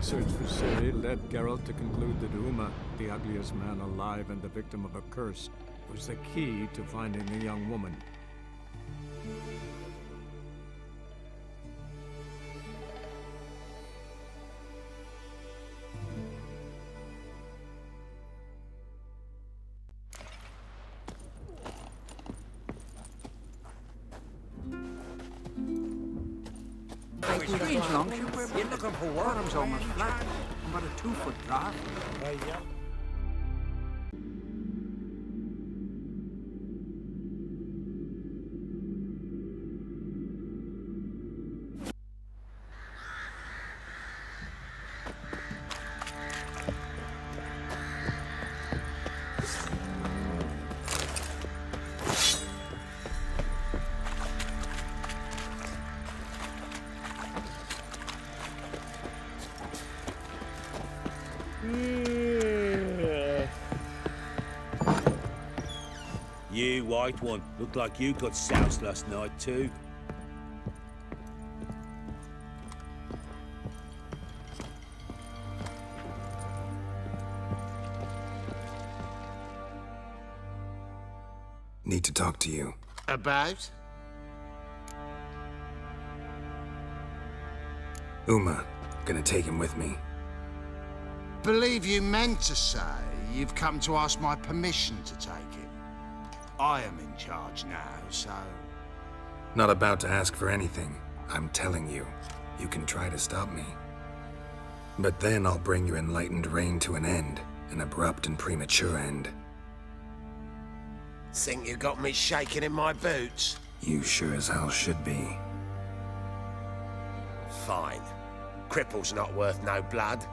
search for Ciri led Geralt to conclude that Uma, the ugliest man alive and the victim of a curse, was the key to finding the young woman. Strange longship. You're looking for worms almost flat. About a 2-foot drop. Yeah. You, white one, look like you got soused last night too. Need to talk to you. About? Uma. Gonna take him with me. Believe you meant to say you've come to ask my permission to take him. I am in charge now, so... Not about to ask for anything. I'm telling you. You can try to stop me. But then I'll bring your enlightened reign to an end. An abrupt and premature end. Think you got me shaking in my boots? You sure as hell should be. Fine. Cripple's not worth no blood.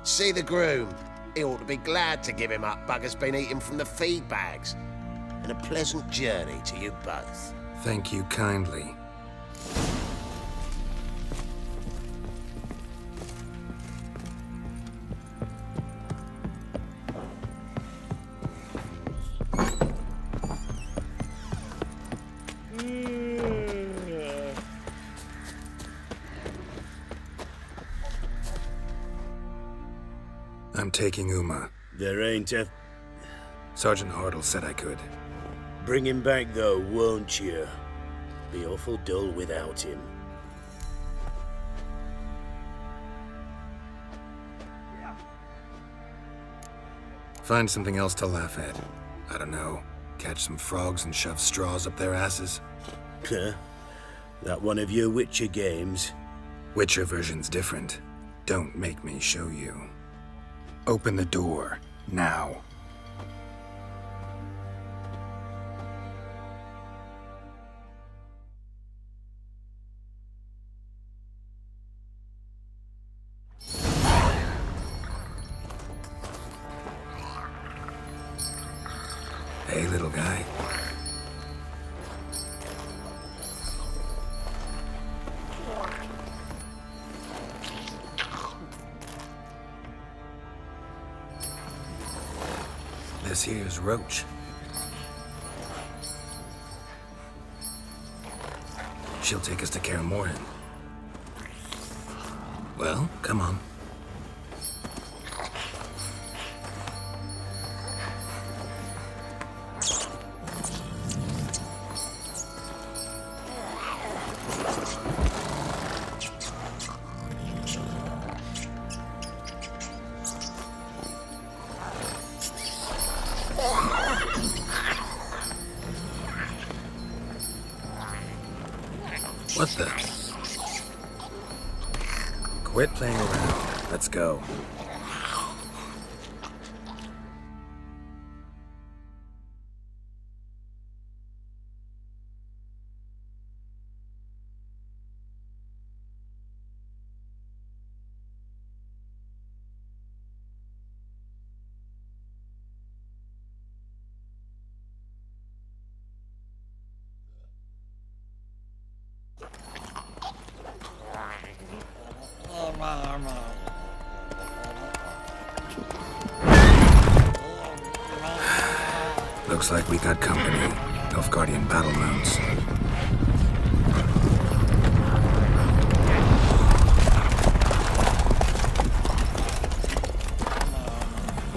See the groom. He ought to be glad to give him up. Bugger's been eating from the feed bags. And a pleasant journey to you both. Thank you kindly. I'm taking Uma. There ain't a... Sergeant Hartle said I could. Bring him back though, won't you? Be awful dull without him. Find something else to laugh at. I don't know. Catch some frogs and shove straws up their asses. Huh? That one of your Witcher games? Witcher version's different. Don't make me show you. Open the door, now. Hey, little guy. This here's Roach. She'll take us to Kaer Morhen. Well, come on. What the? Quit playing around. Let's go. Looks like we got company. Nilfgaardian battle mounts.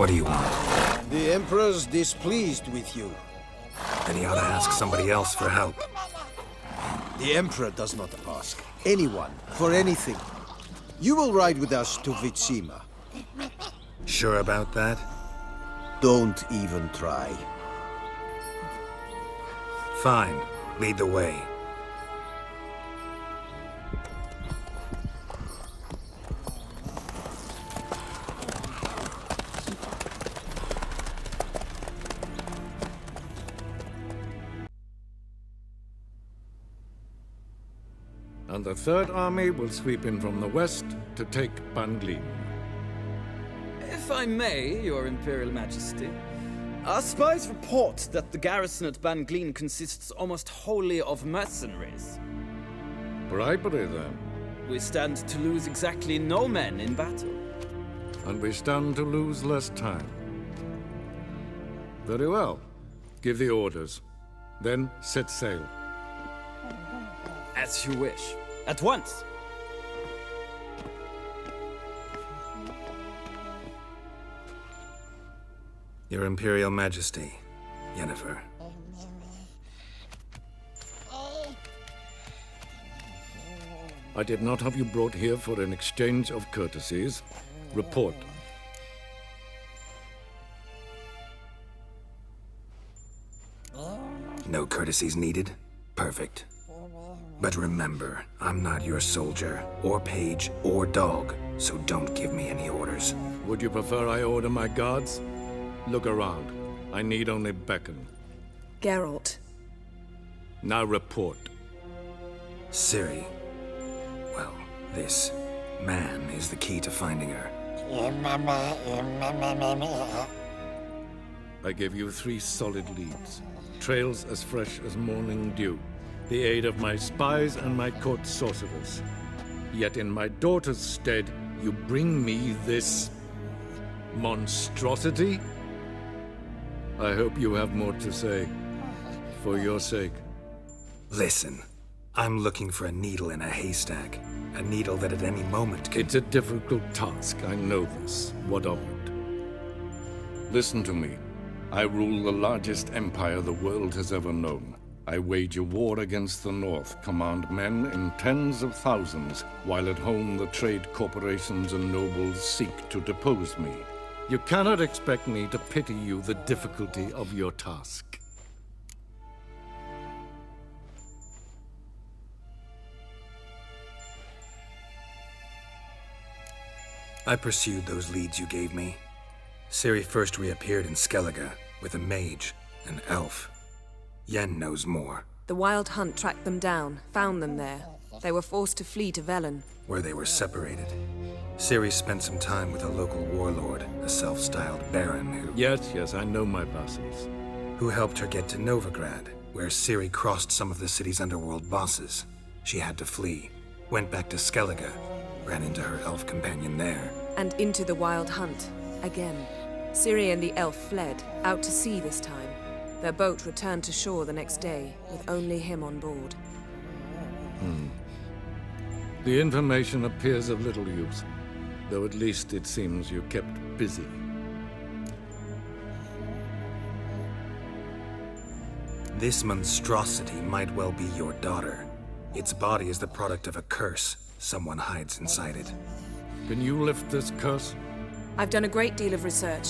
What do you want? The Emperor's displeased with you. Then he ought to ask somebody else for help. The Emperor does not ask anyone for anything. You will ride with us to Vitsima. Sure about that? Don't even try. Fine. Lead the way. And the Third Army will sweep in from the west to take Banglin. If I may, Your Imperial Majesty, our spies report that the garrison at Banglin consists almost wholly of mercenaries. Bribery, then. We stand to lose exactly no men in battle. And we stand to lose less time. Very well. Give the orders. Then set sail. As you wish. At once! Your Imperial Majesty, Yennefer. I did not have you brought here for an exchange of courtesies. Report. No courtesies needed? Perfect. But remember, I'm not your soldier, or page, or dog, so don't give me any orders. Would you prefer I order my guards? Look around. I need only beckon. Geralt. Now report. Ciri. Well, this man is the key to finding her. I give you 3 solid leads. Trails as fresh as morning dew. The aid of my spies and my court sorcerers. Yet in my daughter's stead, you bring me this monstrosity? I hope you have more to say. For your sake. Listen, I'm looking for a needle in a haystack. A needle that at any moment can... It's a difficult task, I know this. What of it? Listen to me. I rule the largest empire the world has ever known. I wage a war against the North, command men in tens of thousands, while at home the trade corporations and nobles seek to depose me. You cannot expect me to pity you the difficulty of your task. I pursued those leads you gave me. Ciri first reappeared in Skellige with a mage, an elf. Yen knows more. The Wild Hunt tracked them down, found them there. They were forced to flee to Velen. Where they were separated. Ciri spent some time with a local warlord, a self-styled baron who... Yes, I know my vassals. Who helped her get to Novigrad, where Ciri crossed some of the city's underworld bosses. She had to flee, went back to Skellige, ran into her elf companion there. And into the Wild Hunt, again. Ciri and the elf fled, out to sea this time. Their boat returned to shore the next day, with only him on board. The information appears of little use, though at least it seems you kept busy. This monstrosity might well be your daughter. Its body is the product of a curse. Someone hides inside it. Can you lift this curse? I've done a great deal of research,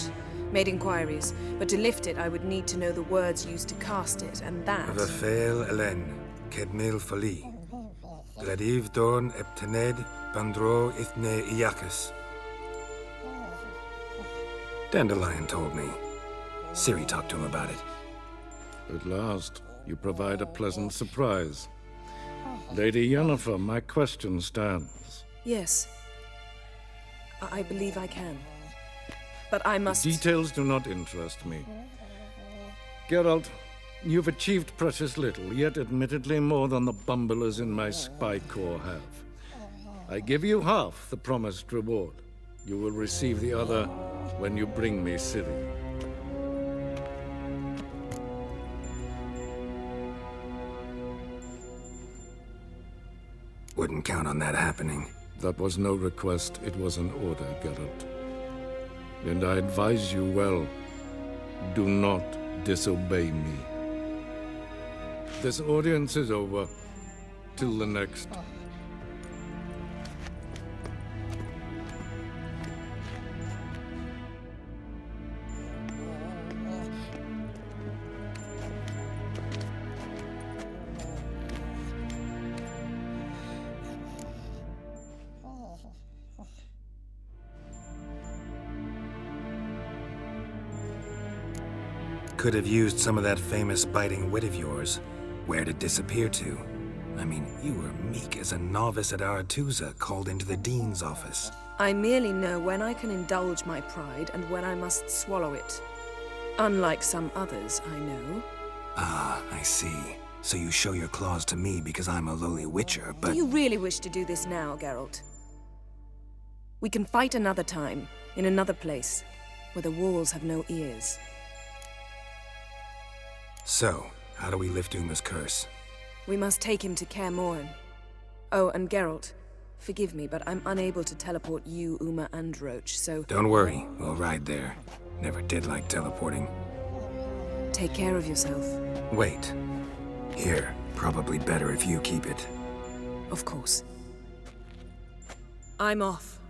made inquiries, but to lift it I would need to know the words used to cast it, and that... Vafel Elen, Kedmil Fali. Gladiv Dorn Eptened, Bandro Ithne Iacus. Dandelion told me. Ciri talked to him about it. At last, you provide a pleasant surprise. Lady Yennefer, my question stands. Yes. I believe I can. But I must... Details do not interest me. Geralt, you've achieved precious little, yet admittedly more than the bumblers in my spy corps have. I give you half the promised reward. You will receive the other when you bring me Ciri. Wouldn't count on that happening. That was no request, it was an order, Geralt. and I advise you well. Do not disobey me. This audience is over. Till the next. Could have used some of that famous biting wit of yours. Where'd it disappear to? I mean, you were meek as a novice at Aretusa called into the Dean's office. I merely know when I can indulge my pride and when I must swallow it. Unlike some others, I know. Ah, I see. So you show your claws to me because I'm a lowly witcher, but... Do you really wish to do this now, Geralt? We can fight another time, in another place, where the walls have no ears. So, how do we lift Uma's curse? We must take him to Kaer Morhen. Oh, and Geralt, forgive me, but I'm unable to teleport you, Uma, and Roach, so... Don't worry, we'll ride there. Never did like teleporting. Take care of yourself. Wait. Here, probably better if you keep it. Of course. I'm off.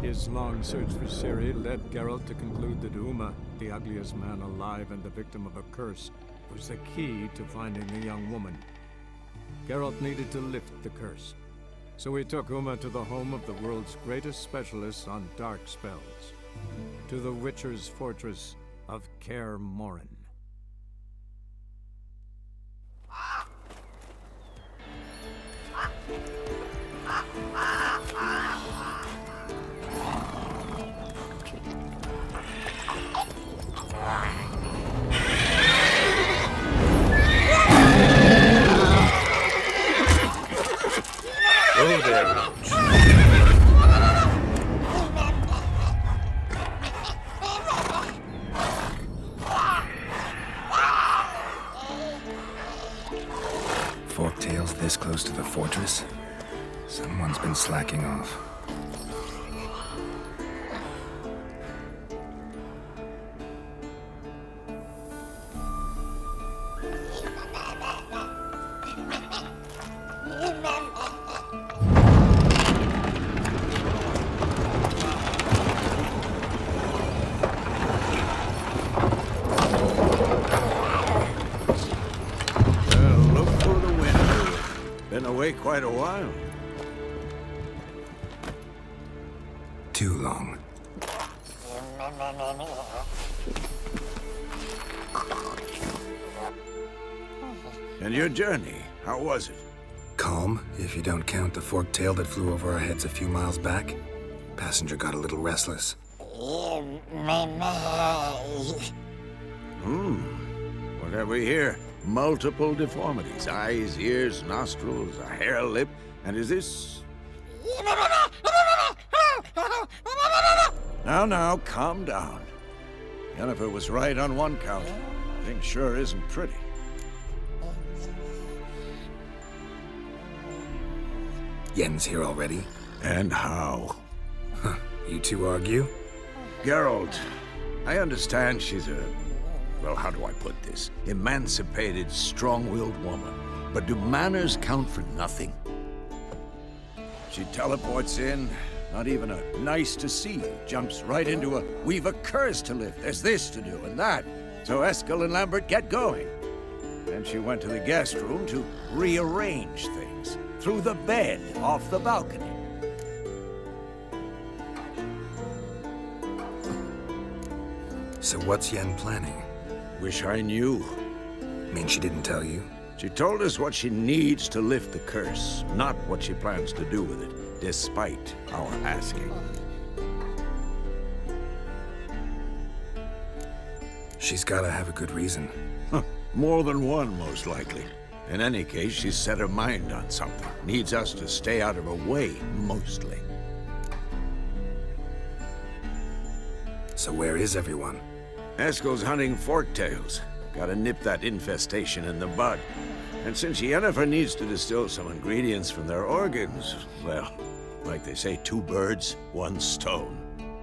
His long search for Ciri led Geralt to conclude that Uma, the ugliest man alive and the victim of a curse, was the key to finding the young woman. Geralt needed to lift the curse, so he took Uma to the home of the world's greatest specialists on dark spells, to the Witcher's fortress of Kaer Morhen. Oh, there, Roach. Forktails this close to the fortress? Someone's been slacking off. Quite a while. Too long. And your journey, how was it? Calm, if you don't count the forktail that flew over our heads a few miles back. Passenger got a little restless. What have we here? Multiple deformities. Eyes, ears, nostrils, a hair lip. And is this... Now, calm down. Yennefer was right on one count. Thing sure isn't pretty. Yen's here already? And how? Huh. You two argue? Geralt, I understand she's a... well, how do I put this? Emancipated, strong-willed woman. But do manners count for nothing? She teleports in, not even a nice to see you, jumps right into a, we've a curse to lift, there's this to do and that. So Eskel and Lambert get going. Then she went to the guest room to rearrange things. Through the bed, off the balcony. So what's Yen planning? Wish I knew. Mean she didn't tell you? She told us what she needs to lift the curse, not what she plans to do with it, despite our asking. She's gotta have a good reason. More than one, most likely. In any case, she's set her mind on something. Needs us to stay out of her way, mostly. So where is everyone? Eskel's hunting forktails. Gotta nip that infestation in the bud. And since Yennefer needs to distill some ingredients from their organs, well, Like they say, two birds, one stone.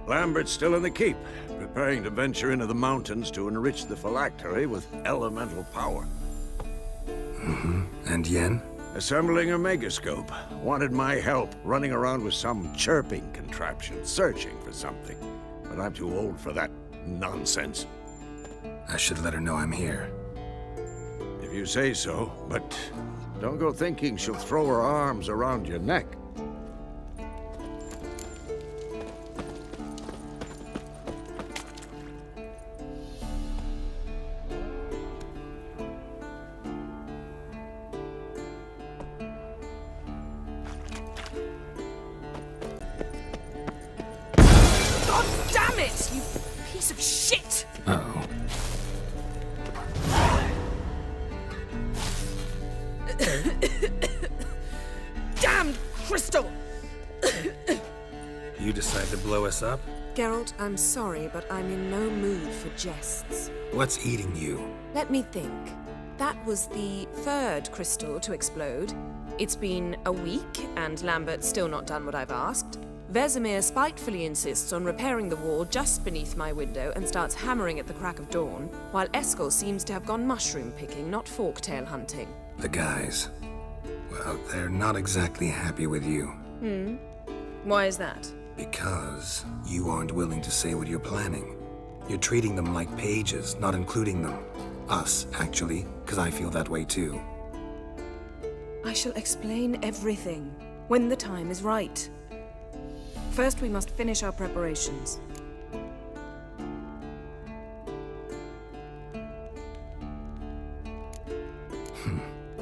Lambert's still in the keep, preparing to venture into the mountains to enrich the phylactery with elemental power. And Yen? Assembling a megascope. Wanted my help running around with some chirping contraption, searching for something. But I'm too old for that nonsense. I should let her know I'm here. If you say so, but don't go thinking she'll throw her arms around your neck. God damn it, you piece of shit! Uh-oh. Damn crystal! You decide to blow us up? Geralt, I'm sorry, but I'm in no mood for jests. What's eating you? Let me think. That was the third crystal to explode. It's been a week, and Lambert's still not done what I've asked. Vesemir spitefully insists on repairing the wall just beneath my window and starts hammering at the crack of dawn, while Eskel seems to have gone mushroom picking, not forktail hunting. The guys. Well, they're not exactly happy with you. Why is that? Because you aren't willing to say what you're planning. You're treating them like pages, not including them. Us, actually, because I feel that way too. I shall explain everything when the time is right. First, we must finish our preparations.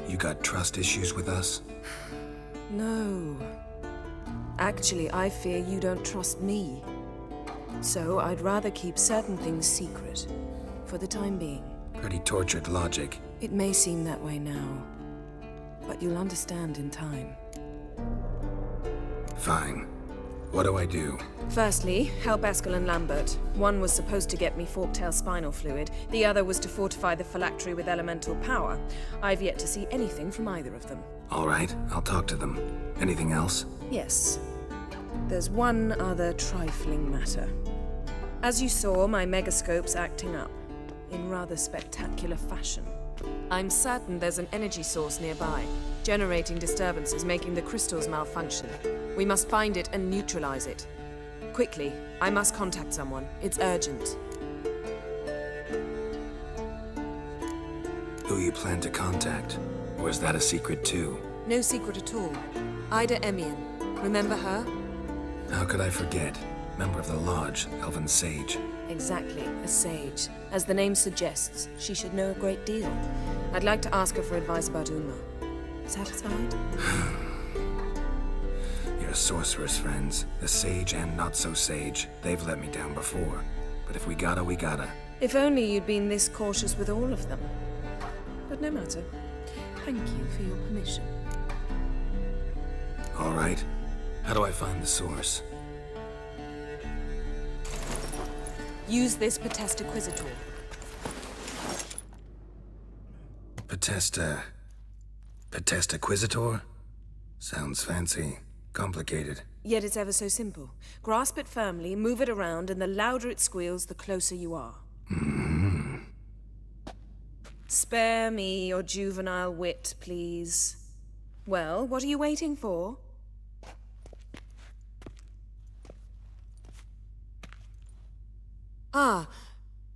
You got trust issues with us? No. Actually, I fear you don't trust me. So I'd rather keep certain things secret, for the time being. Pretty tortured logic. It may seem that way now, but you'll understand in time. Fine. What do I do? Firstly, help Eskel and Lambert. One was supposed to get me forktail spinal fluid, the other was to fortify the phylactery with elemental power. I've yet to see anything from either of them. All right, I'll talk to them. Anything else? Yes. There's one other trifling matter. As you saw, my megascope's acting up, in rather spectacular fashion. I'm certain there's an energy source nearby, generating disturbances, making the crystals malfunction. We must find it and neutralize it. Quickly, I must contact someone. It's urgent. Who you plan to contact? Or is that a secret too? No secret at all. Ida Emian. Remember her? How could I forget? Member of the Lodge, Elven Sage. Exactly, a sage. As the name suggests, she should know a great deal. I'd like to ask her for advice about Uma. Satisfied? Your sorceress friends, the sage and not-so-sage, they've let me down before. But if we gotta, we gotta. If only you'd been this cautious with all of them. But no matter. Thank you for your permission. All right. How do I find the source? Use this Potestaquisitor. Potestaquisitor? Sounds fancy. Complicated. Yet it's ever so simple. Grasp it firmly, move it around, and the louder it squeals, the closer you are. Spare me your juvenile wit, please. Well, what are you waiting for? Ah,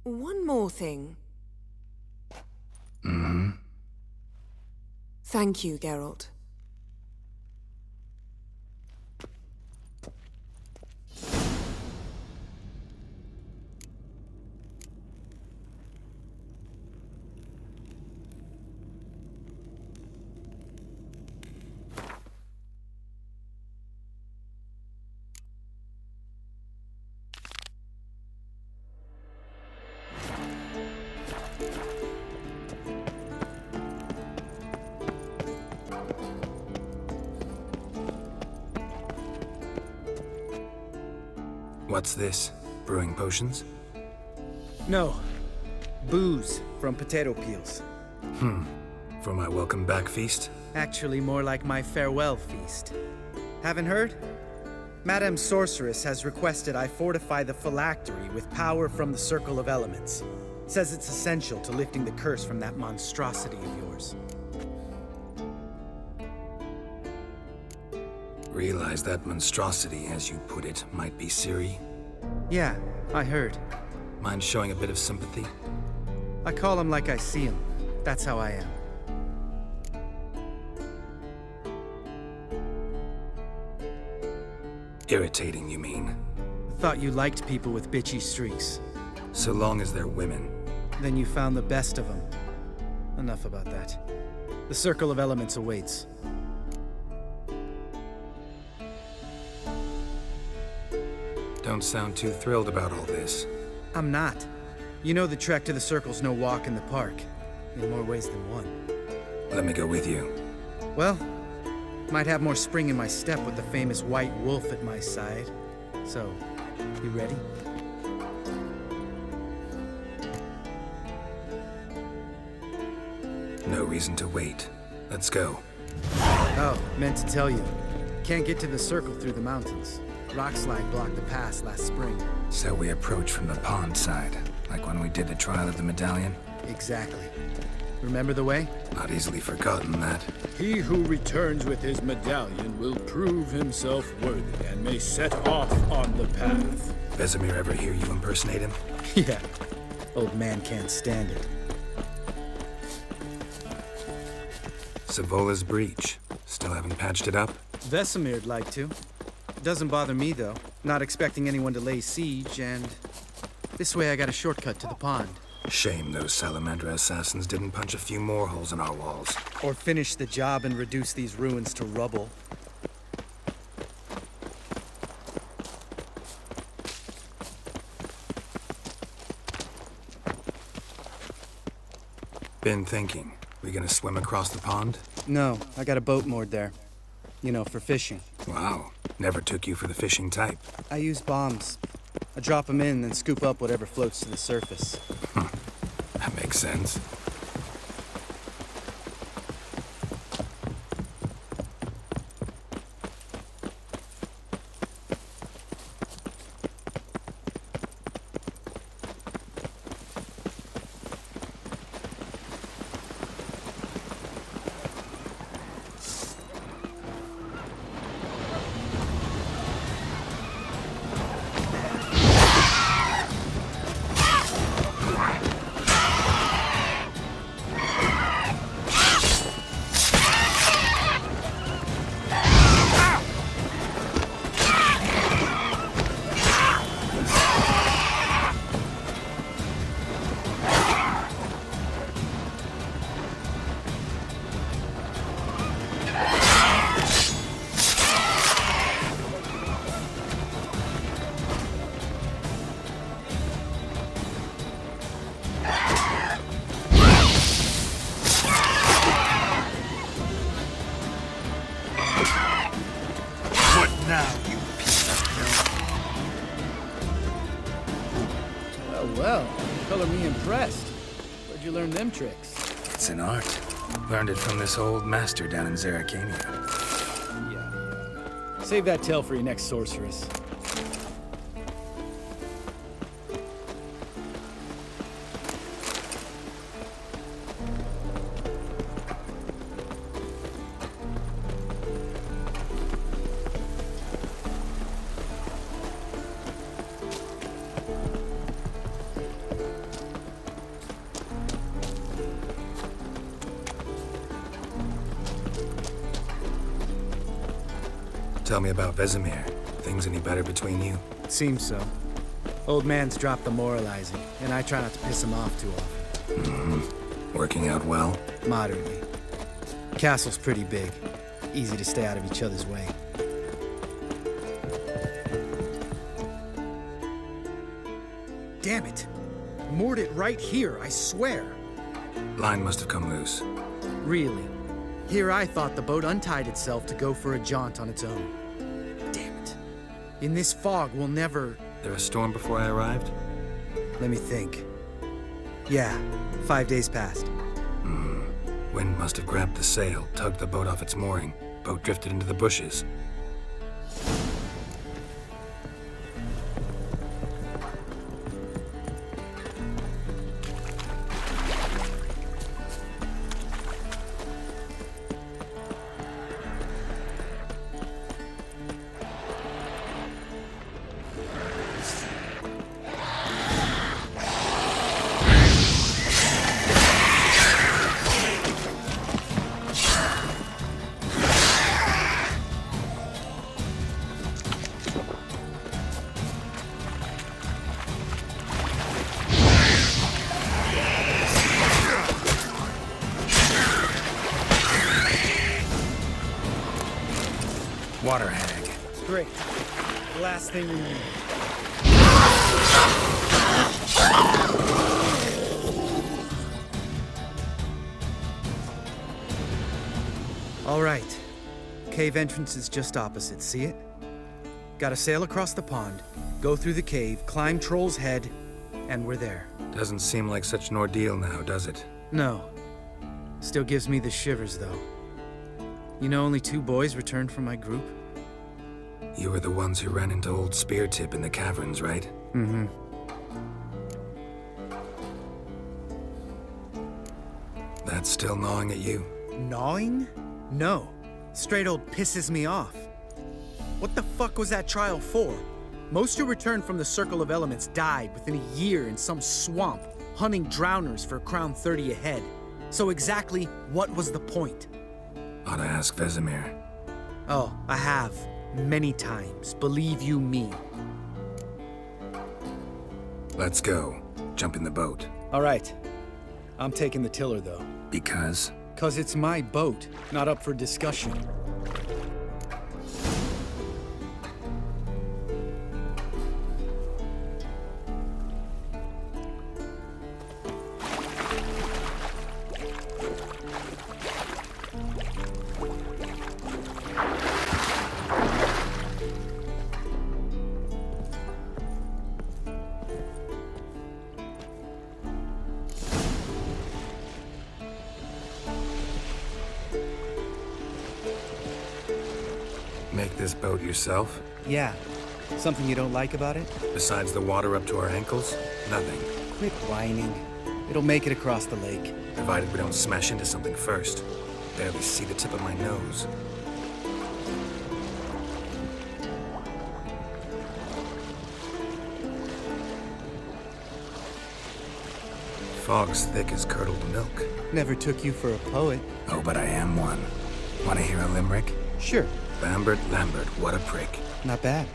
one more thing. Thank you, Geralt. What's this? Brewing potions? No. Booze from potato peels. For my welcome back feast? Actually, more like my farewell feast. Haven't heard? Madame Sorceress has requested I fortify the phylactery with power from the Circle of Elements. Says it's essential to lifting the curse from that monstrosity of yours. Realize that monstrosity, as you put it, might be Ciri? Yeah, I heard. Mind showing a bit of sympathy? I call him like I see him. That's how I am. Irritating, you mean? Thought you liked people with bitchy streaks. So long as they're women. Then you found the best of them. Enough about that. The Circle of Elements awaits. Don't sound too thrilled about all this. I'm not. You know the trek to the Circle's no walk in the park. In more ways than one. Let me go with you. Well, might have more spring in my step with the famous White Wolf at my side. So, you ready? No reason to wait. Let's go. Oh, meant to tell you. Can't get to the Circle through the mountains. Rockslide blocked the pass last spring. So we approach from the pond side, like when we did the trial of the medallion? Exactly. Remember the way? Not easily forgotten, that. He who returns with his medallion will prove himself worthy and may set off on the path. Vesemir ever hear you impersonate him? Yeah. Old man can't stand it. Savola's breach. Still haven't patched it up? Vesemir'd like to. Doesn't bother me, though. Not expecting anyone to lay siege, and this way I got a shortcut to the pond. Shame those Salamander assassins didn't punch a few more holes in our walls. Or finish the job and reduce these ruins to rubble. Been thinking. We gonna swim across the pond? No, I got a boat moored there. You know, for fishing. Wow. Never took you for the fishing type. I use bombs. I drop them in, then scoop up whatever floats to the surface. That makes sense. Well, color me impressed. Where'd you learn them tricks? It's an art. Learned it from this old master down in Zerrikania. Yeah. Save that tale for your next sorceress. Tell me about Vesemir. Things any better between you? Seems so. Old man's dropped the moralizing, and I try not to piss him off too often. Mm-hmm. Working out well? Moderately. Castle's pretty big. Easy to stay out of each other's way. Damn it! Moored it right here, I swear! Line must have come loose. Really? Here I thought the boat untied itself to go for a jaunt on its own. Damn it. In this fog, we'll never... There a storm before I arrived? Let me think. Yeah, 5 days passed. Wind must have grabbed the sail, tugged the boat off its mooring. Boat drifted into the bushes. water hag. Great. Last thing we need. All right. Cave entrance is just opposite, see it? Gotta sail across the pond, go through the cave, climb Troll's Head, and we're there. Doesn't seem like such an ordeal now, does it? No. Still gives me the shivers, though. You know only 2 boys returned from my group? You were the ones who ran into old Speartip in the caverns, right? Mm-hmm. That's still gnawing at you? Gnawing? No. Straight old pisses me off. What the fuck was that trial for? Most who returned from the Circle of Elements died within a year in some swamp, hunting drowners for a crown 30 a head. So exactly what was the point? Ought to ask Vesemir. Oh, I have. Many times. Believe you me. Let's go. Jump in the boat. All right. I'm taking the tiller, though. Because? 'Cause it's my boat, not up for discussion. Make this boat yourself? Yeah. Something you don't like about it? Besides the water up to our ankles? Nothing. Quit whining. It'll make it across the lake. Provided we don't smash into something first. Barely see the tip of my nose. Fog's thick as curdled milk. Never took you for a poet. Oh, but I am one. Want to hear a limerick? Sure. Lambert, what a prick. Not bad.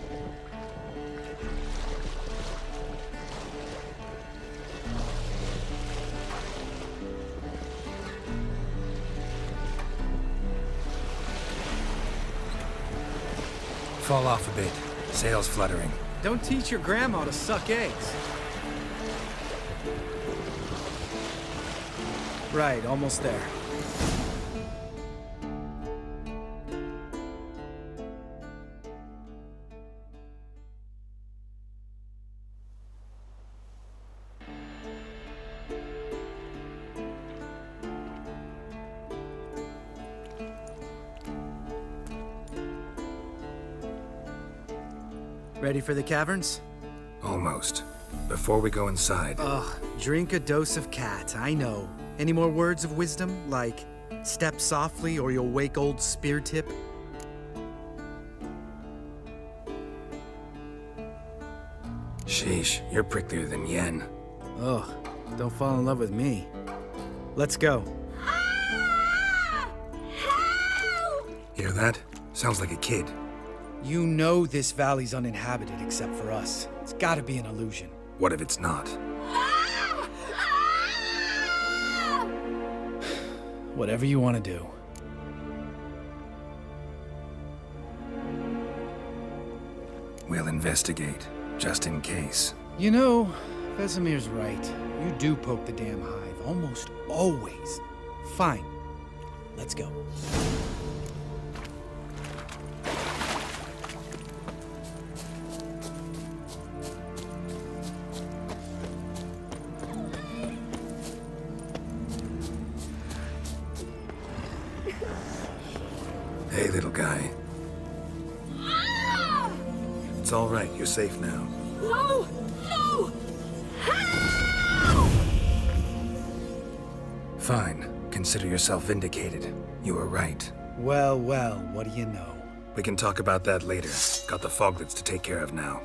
Fall off a bit. Sails fluttering. Don't teach your grandma to suck eggs. Right, almost there. Ready for the caverns? Almost. Before we go inside... Ugh, drink a dose of cat, I know. Any more words of wisdom, like, step softly or you'll wake old Speartip? Sheesh, you're pricklier than Yen. Ugh, don't fall in love with me. Let's go. Hear that? Sounds like a kid. You know this valley's uninhabited except for us. It's gotta be an illusion. What if it's not? Whatever you want to do. We'll investigate, just in case. You know, Vesemir's right. You do poke the damn hive, almost always. Fine. Let's go. Hey, little guy. It's all right. You're safe now. No! No! Fine. Consider yourself vindicated. You were right. Well, well, what do you know? We can talk about that later. Got the foglets to take care of now.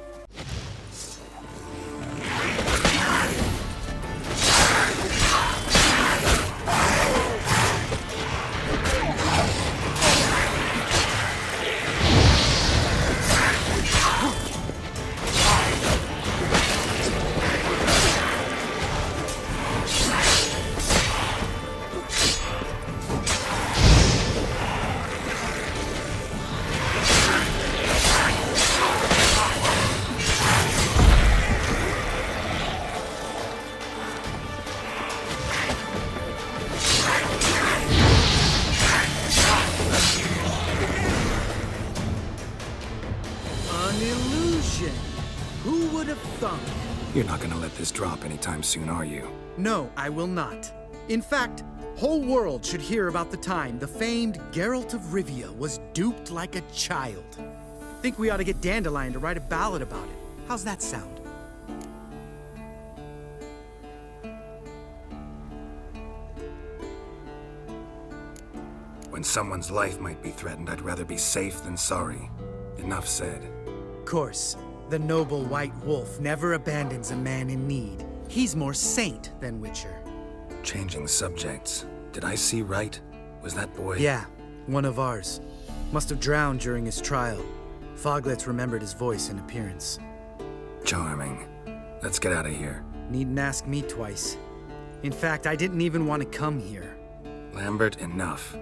You're not gonna let this drop anytime soon, are you? No, I will not. In fact, whole world should hear about the time the famed Geralt of Rivia was duped like a child. Think we ought to get Dandelion to write a ballad about it. How's that sound? When someone's life might be threatened, I'd rather be safe than sorry. Enough said. Of course, the noble white wolf never abandons a man in need. He's more saint than witcher. Changing subjects. Did I see right? Was that boy? Yeah, one of ours. Must have drowned during his trial. Foglets remembered his voice and appearance. Charming. Let's get out of here. Needn't ask me twice. In fact, I didn't even want to come here. Lambert, enough.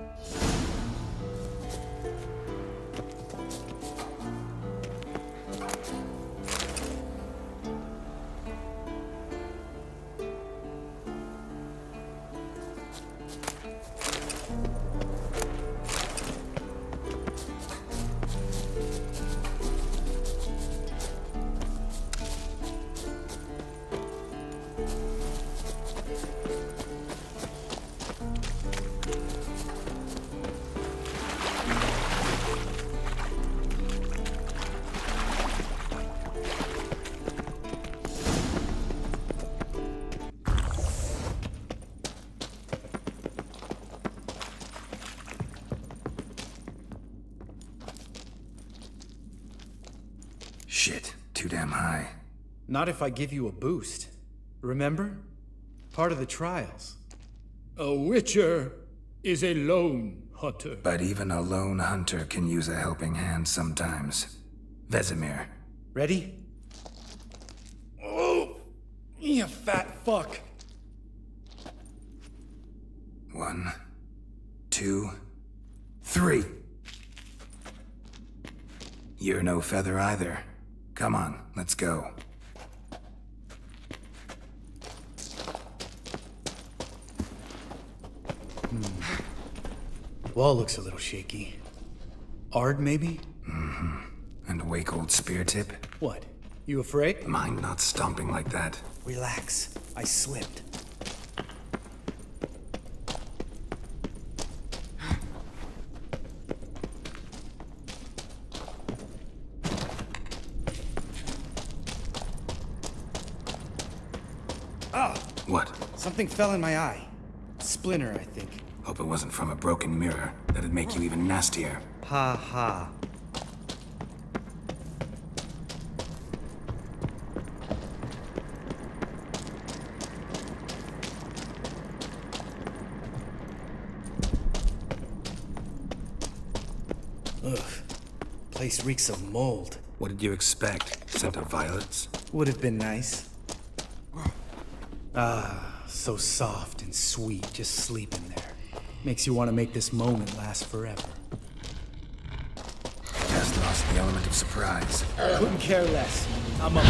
Shit, too damn high. Not if I give you a boost. Remember? Part of the trials. A witcher is a lone hunter. But even a lone hunter can use a helping hand sometimes. Vesemir. Ready? Oh, you fat fuck. 1, 2, 3. You're no feather either. Come on, let's go. Wall looks a little shaky. Ard, maybe? Mm-hmm. And wake old spear tip? What? You afraid? Mind not stomping like that. Relax. I slipped. Ah! What? Something fell in my eye. Splinter, I think. Hope it wasn't from a broken mirror. That'd make you even nastier. Ha ha. Ugh. Place reeks of mold. What did you expect? Scent of violets? Would have been nice. Ah, so soft and sweet, just sleeping there. Makes you want to make this moment last forever. Just lost the element of surprise. Couldn't care less. I'm a...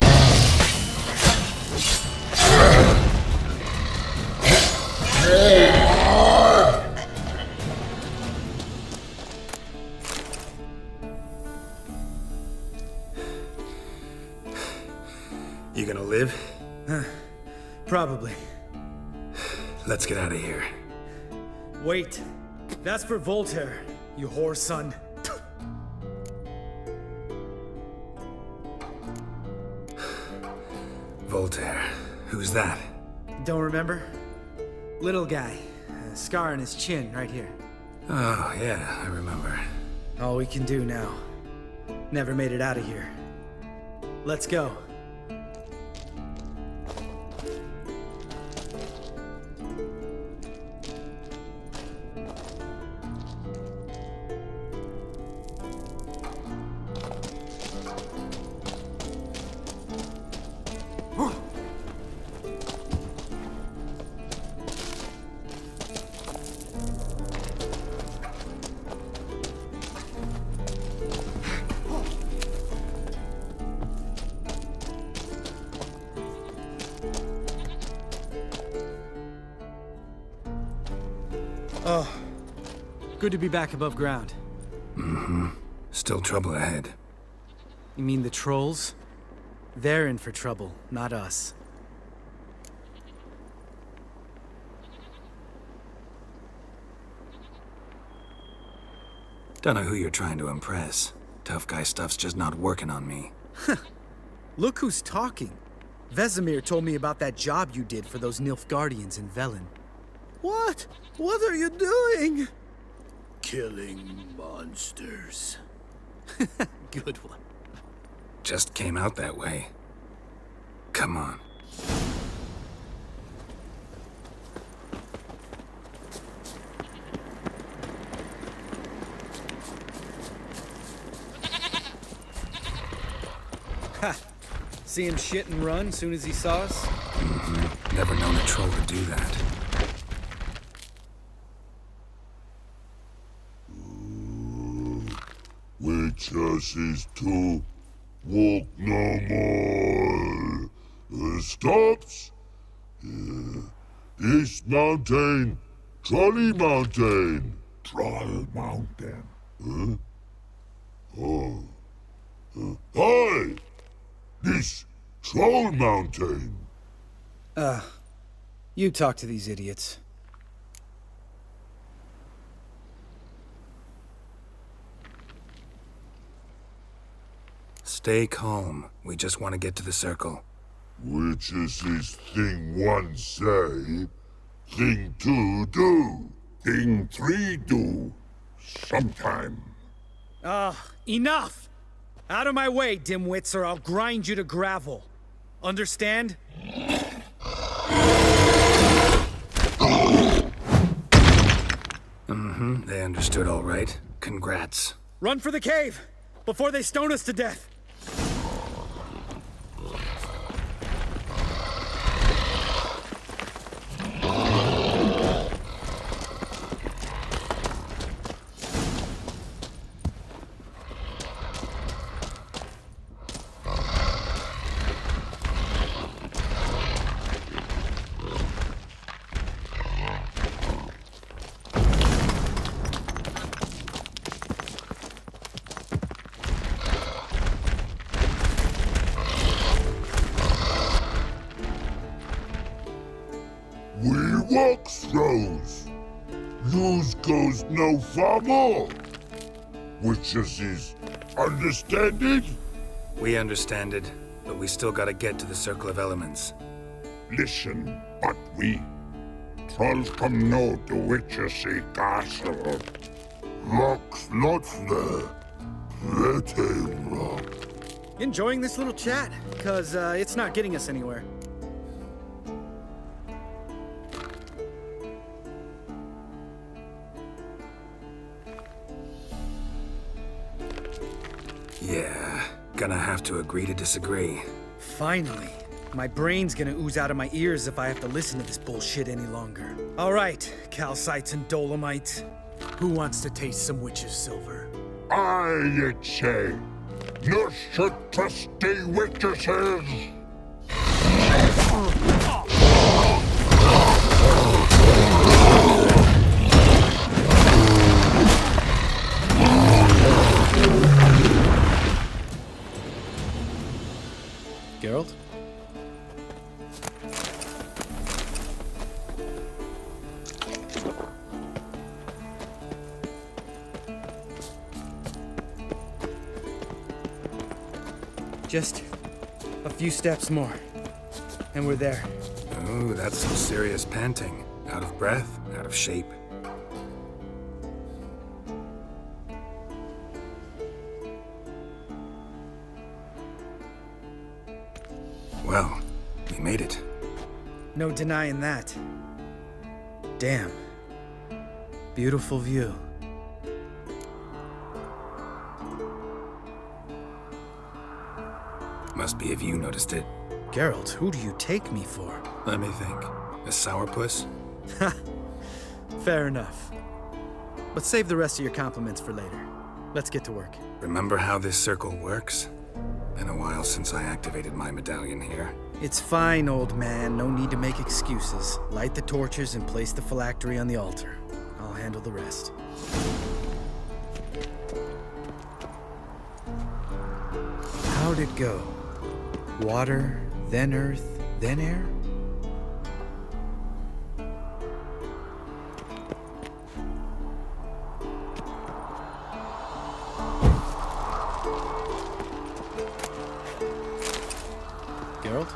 You gonna live? Probably. Let's get out of here. Wait. That's for Voltaire, you whore son. Voltaire. Who's that? Don't remember? Little guy. A scar on his chin, right here. Oh, yeah, I remember. All we can do now. Never made it out of here. Let's go. Oh, good to be back above ground. Mm-hmm. Still trouble ahead. You mean the trolls? They're in for trouble, not us. Don't know who you're trying to impress. Tough guy stuff's just not working on me. Look who's talking. Vesemir told me about that job you did for those Nilfgaardians in Velen. What? What are you doing? Killing monsters. Good one. Just came out that way. Come on. Ha! See him shit and run soon as he saw us? Mm-hmm. Never known a troll to do that. Witches is to walk no more. Stops. East Mountain, Trolley Mountain. Troll Mountain. Huh? Oh. Hi! This Troll Mountain. You talk to these idiots. Stay calm. We just want to get to the circle. Which is this thing one say, thing two do, thing three do, sometime. Enough! Out of my way, dimwits, or I'll grind you to gravel. Understand? Mm-hmm, they understood all right. Congrats. Run for the cave! Before they stone us to death! Walk throws. Yous goes no far more. Witches is understand it? We understand it, but we still gotta get to the Circle of Elements. Listen, but we trolls come no to Witches castle. Locks not there. Pretty rock. Enjoying this little chat? Cause it's not getting us anywhere. Yeah, gonna have to agree to disagree. Finally. My brain's gonna ooze out of my ears if I have to listen to this bullshit any longer. All right, calcites and dolomites. Who wants to taste some witch's silver? I say, you should trusty witches. Geralt? Just a few steps more, and we're there. Oh, that's some serious panting. Out of breath, out of shape. Well, we made it. No denying that. Damn. Beautiful view. Must be if you noticed it. Geralt, who do you take me for? Let me think. A sourpuss? Fair enough. But save the rest of your compliments for later. Let's get to work. Remember how this circle works? Been a while since I activated my medallion here. It's fine, old man. No need to make excuses. Light the torches and place the phylactery on the altar. I'll handle the rest. How'd it go? Water, then earth, then air? Geralt?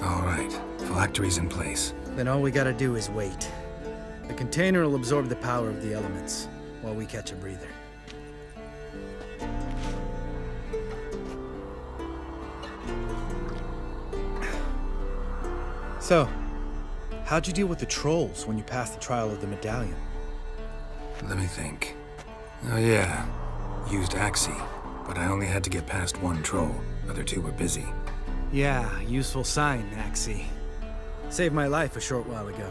All right, phylactery's in place. Then all we gotta do is wait. The container will absorb the power of the elements, while we catch a breather. So, how'd you deal with the trolls when you passed the trial of the medallion? Let me think. Oh yeah, used Axie, but I only had to get past one troll. Other two were busy. Yeah, useful sign, Axie. Saved my life a short while ago.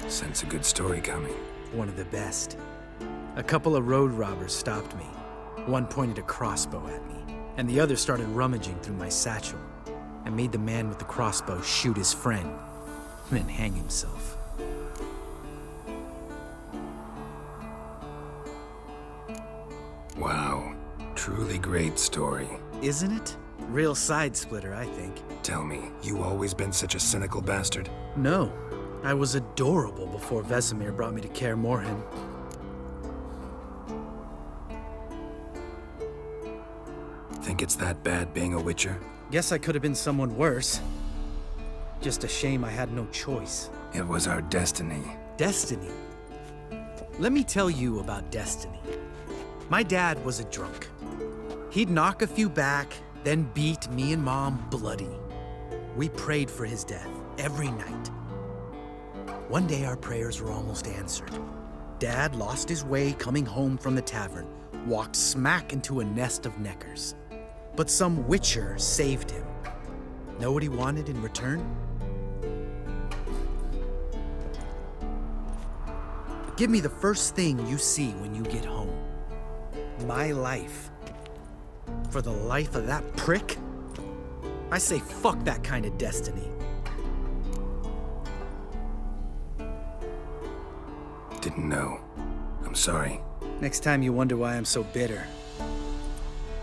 Sense a good story coming. One of the best. A couple of road robbers stopped me. One pointed a crossbow at me, and the other started rummaging through my satchel. I made the man with the crossbow shoot his friend, and then hang himself. Wow, truly great story. Isn't it? Real side splitter, I think. Tell me, you always been such a cynical bastard? No, I was adorable before Vesemir brought me to Kaer Morhen. Think it's that bad being a witcher? Guess I could have been someone worse. Just a shame I had no choice. It was our destiny. Destiny? Let me tell you about destiny. My dad was a drunk. He'd knock a few back, then beat me and Mom bloody. We prayed for his death every night. One day our prayers were almost answered. Dad lost his way coming home from the tavern, walked smack into a nest of neckers. But some witcher saved him. Know what he wanted in return? Give me the first thing you see when you get home. My life. For the life of that prick? I say fuck that kind of destiny. Didn't know. I'm sorry. Next time you wonder why I'm so bitter,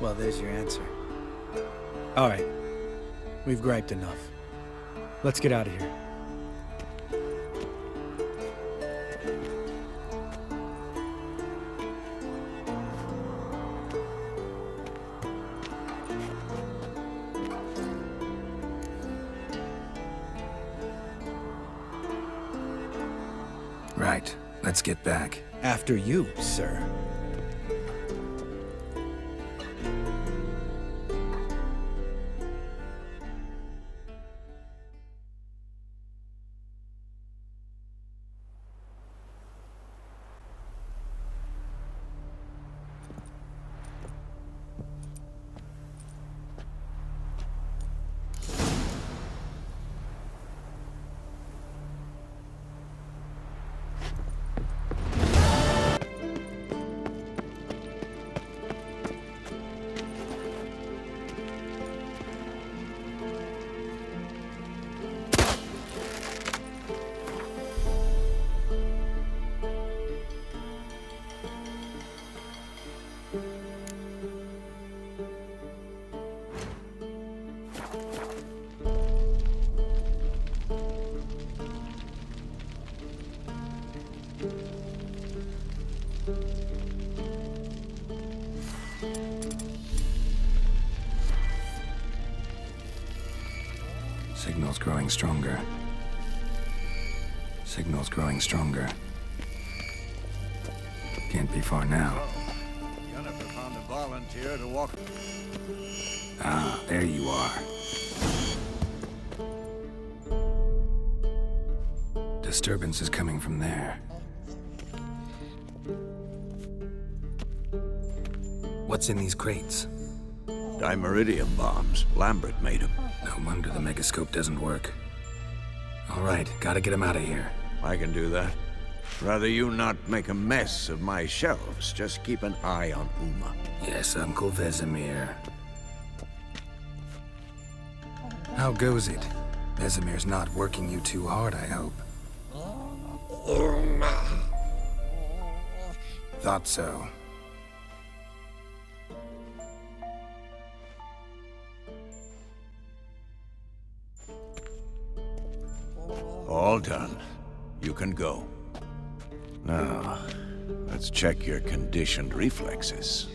well, there's your answer. All right. We've griped enough. Let's get out of here. Right. Let's get back. After you, sir. Signal's growing stronger. Signal's growing stronger. Can't be far now. Jennifer found a volunteer to walk. Ah, there you are. Disturbance is coming from there. What's in these crates? Dimeridium bombs. Lambert made them. No wonder the megascope doesn't work. All right, gotta get him out of here. I can do that. Rather you not make a mess of my shelves. Just keep an eye on Uma. Yes, Uncle Vesemir. How goes it? Vesemir's not working you too hard, I hope. Thought so. All done. You can go. Now, let's check your conditioned reflexes.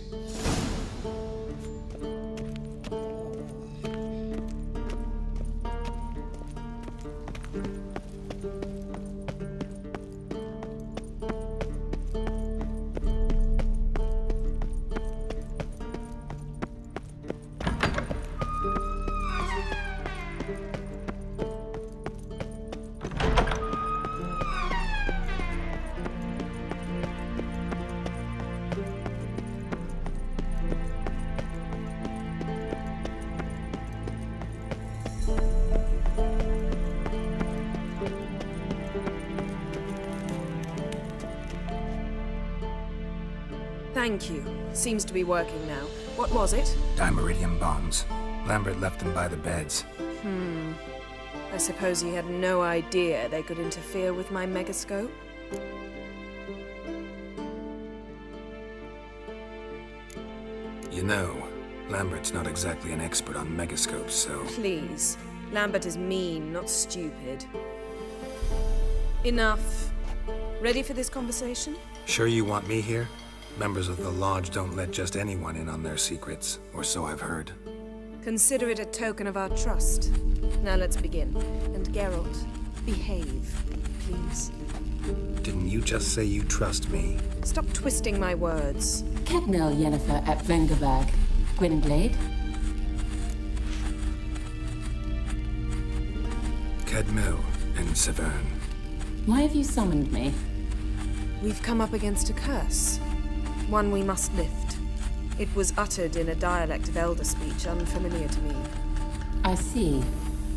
Thank you. Seems to be working now. What was it? Dimeridium bombs. Lambert left them by the beds. I suppose he had no idea they could interfere with my megascope? You know, Lambert's not exactly an expert on megascopes, so... Please. Lambert is mean, not stupid. Enough. Ready for this conversation? Sure you want me here? Members of the Lodge don't let just anyone in on their secrets, or so I've heard. Consider it a token of our trust. Now let's begin. And Geralt, behave, please. Didn't you just say you trust me? Stop twisting my words. Kednel Yennefer at Vengerberg. Gwynblade. Kedmil and Severn. Why have you summoned me? We've come up against a curse. One we must lift. It was uttered in a dialect of Elder speech unfamiliar to me. I see.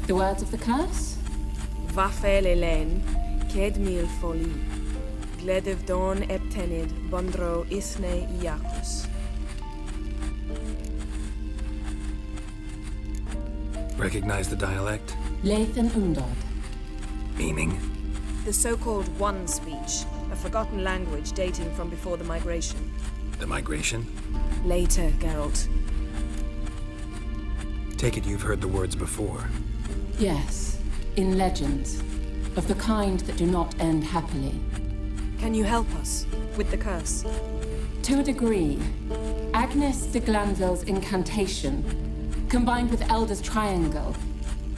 The words of the curse? Vafel Kedmil Foli, Gledev Don Eptenid, Bondro Isne Iacus. Recognize the dialect? Lathan Undod. Meaning? The so-called One speech, a forgotten language dating from before the migration. The migration? Later, Geralt. Take it you've heard the words before. Yes, in legends. Of the kind that do not end happily. Can you help us with the curse? To a degree. Agnes de Glanville's incantation, combined with Elder's triangle,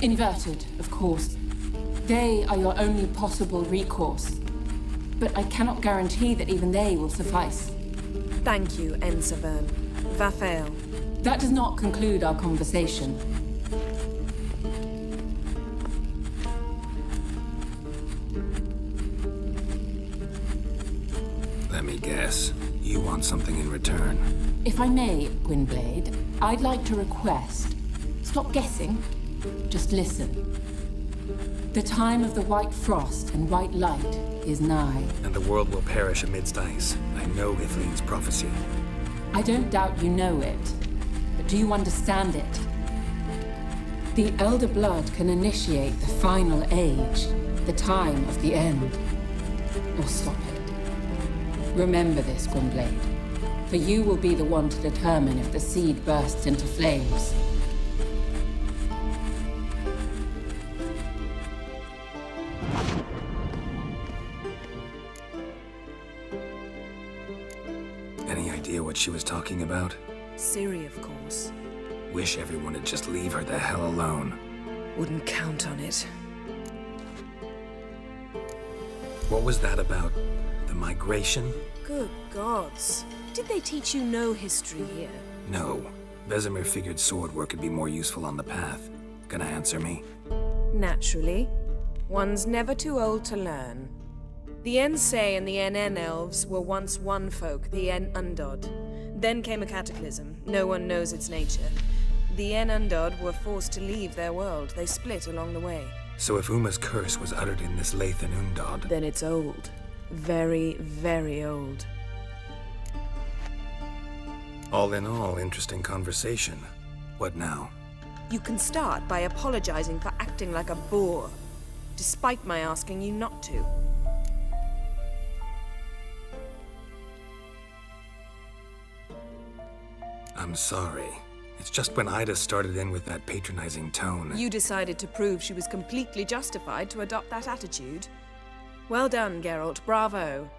inverted, of course. They are your only possible recourse. But I cannot guarantee that even they will suffice. Thank you, Severn. Vafel. That does not conclude our conversation. Let me guess. You want something in return. If I may, Gwynblade, I'd like to request. Stop guessing. Just listen. The time of the white frost and white light is nigh. And the world will perish amidst ice. I know Ithleen's prophecy. I don't doubt you know it. But do you understand it? The Elder Blood can initiate the final age, the time of the end. Or stop it. Remember this, Gwynblade. For you will be the one to determine if the seed bursts into flames. Any idea what she was talking about? Ciri, of course. Wish everyone would just leave her the hell alone. Wouldn't count on it. What was that about? The migration? Good gods. Did they teach you no history here? No. Vesemir figured sword work could be more useful on the path. Gonna answer me? Naturally. One's never too old to learn. The Ensei and the NN elves were once one folk, the En Undod. Then came a cataclysm. No one knows its nature. The En Undod were forced to leave their world. They split along the way. So if Uma's curse was uttered in this Lathan Undod... Then it's old. Very, very old. All in all, interesting conversation. What now? You can start by apologizing for acting like a boor, despite my asking you not to. I'm sorry. It's just when Ida started in with that patronizing tone. You decided to prove she was completely justified to adopt that attitude. Well done, Geralt. Bravo.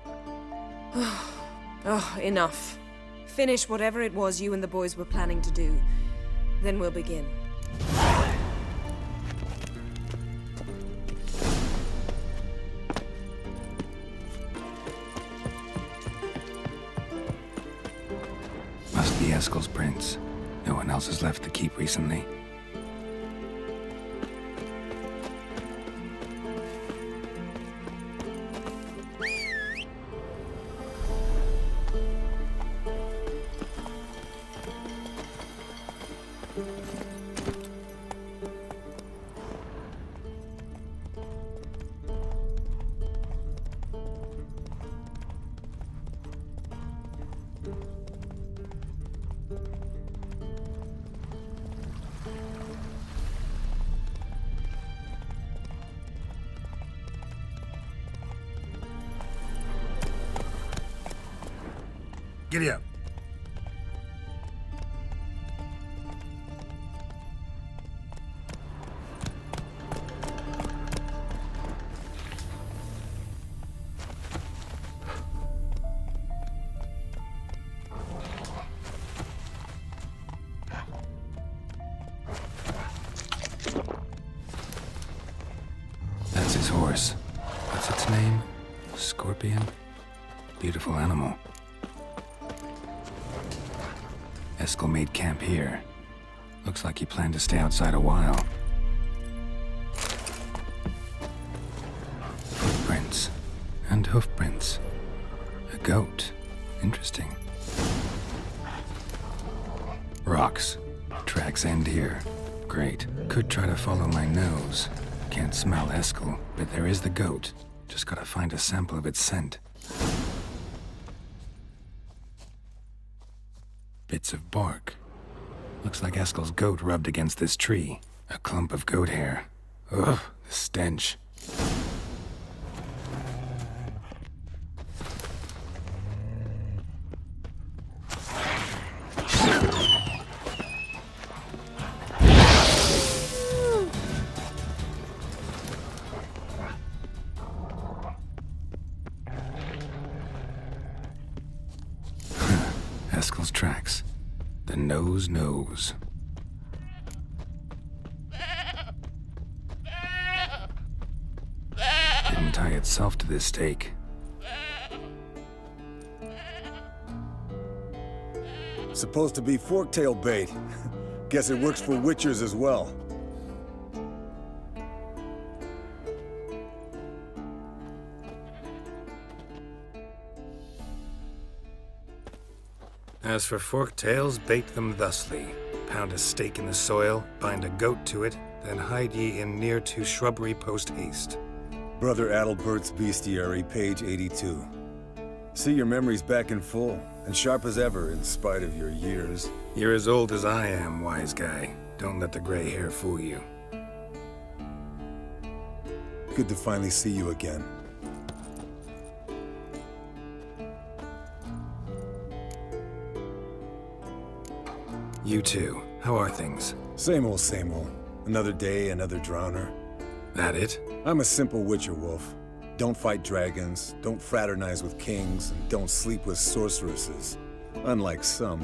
Oh, enough. Finish whatever it was you and the boys were planning to do. Then we'll begin. Must be Eskel's prints. No one else has left the keep recently. Giddy up. That's his horse. What's its name? Scorpion? Beautiful animal. Eskel made camp here. Looks like he planned to stay outside a while. Footprints. And hoofprints. A goat. Interesting. Rocks. Tracks end here. Great. Could try to follow my nose. Can't smell Eskel, but there is the goat. Just gotta find a sample of its scent. Bits of bark. Looks like Eskel's goat rubbed against this tree. A clump of goat hair. Ugh, the stench. Eskel's tracks. The nose knows. Didn't tie itself to this stake. Supposed to be forktail bait. Guess it works for witchers as well. As for fork-tails, bait them thusly. Pound a stake in the soil, bind a goat to it, then hide ye in near to shrubbery post-haste. Brother Adalbert's Bestiary, page 82. See your memories back in full, and sharp as ever in spite of your years. You're as old as I am, wise guy. Don't let the gray hair fool you. Good to finally see you again. You too. How are things? Same old, same old. Another day, another drowner. That it? I'm a simple witcher wolf. Don't fight dragons, don't fraternize with kings, and don't sleep with sorceresses. Unlike some.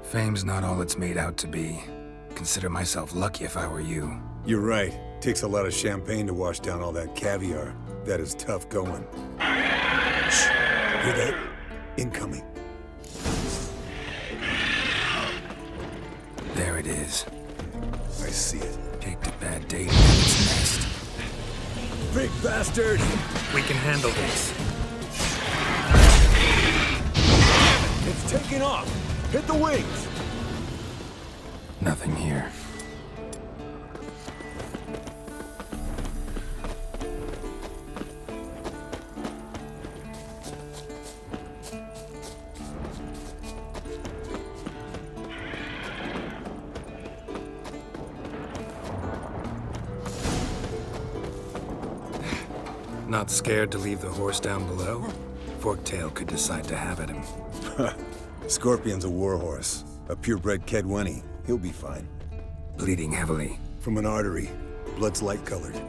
Fame's not all it's made out to be. Consider myself lucky if I were you. You're right. Takes a lot of champagne to wash down all that caviar. That is tough going. Shh. Hear that? Incoming. There it is. I see it. Picked a bad date in its nest. Big bastard! We can handle this. It's taking off! Hit the wings! Nothing here. Not scared to leave the horse down below? Forktail could decide to have at him. Scorpion's a warhorse. A purebred Kedwenny. He'll be fine. Bleeding heavily. From an artery. Blood's light-colored.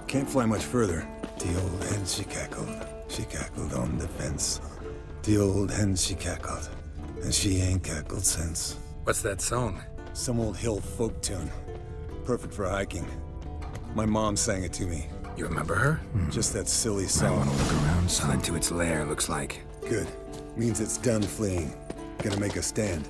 Can't fly much further. The old hen she cackled. She cackled on the fence. The old hen she cackled. And she ain't cackled since. What's that song? Some old hill folk tune. Perfect for hiking. My mom sang it to me. You remember her? Just that silly I song. want to look around. Signed to its lair, looks like. Good. Means it's done fleeing. Gonna make a stand.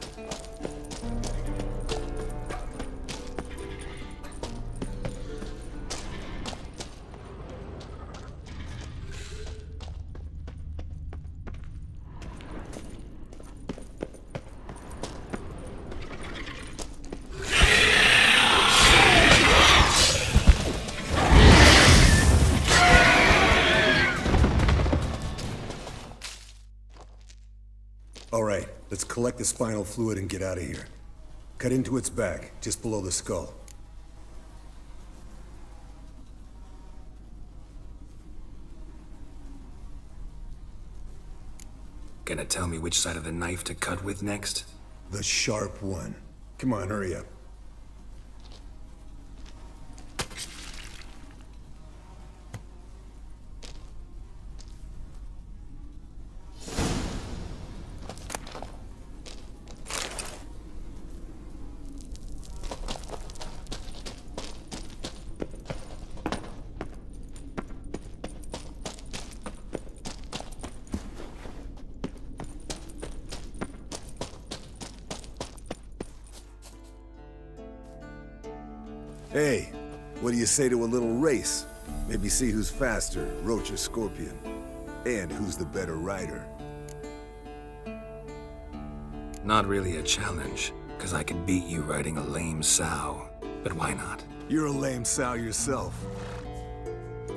All right, let's collect the spinal fluid and get out of here. Cut into its back, just below the skull. Gonna tell me which side of the knife to cut with next? The sharp one. Come on, hurry up. Hey, what do you say to a little race? Maybe see who's faster, Roach or Scorpion. And who's the better rider. Not really a challenge, because I could beat you riding a lame sow. But why not? You're a lame sow yourself.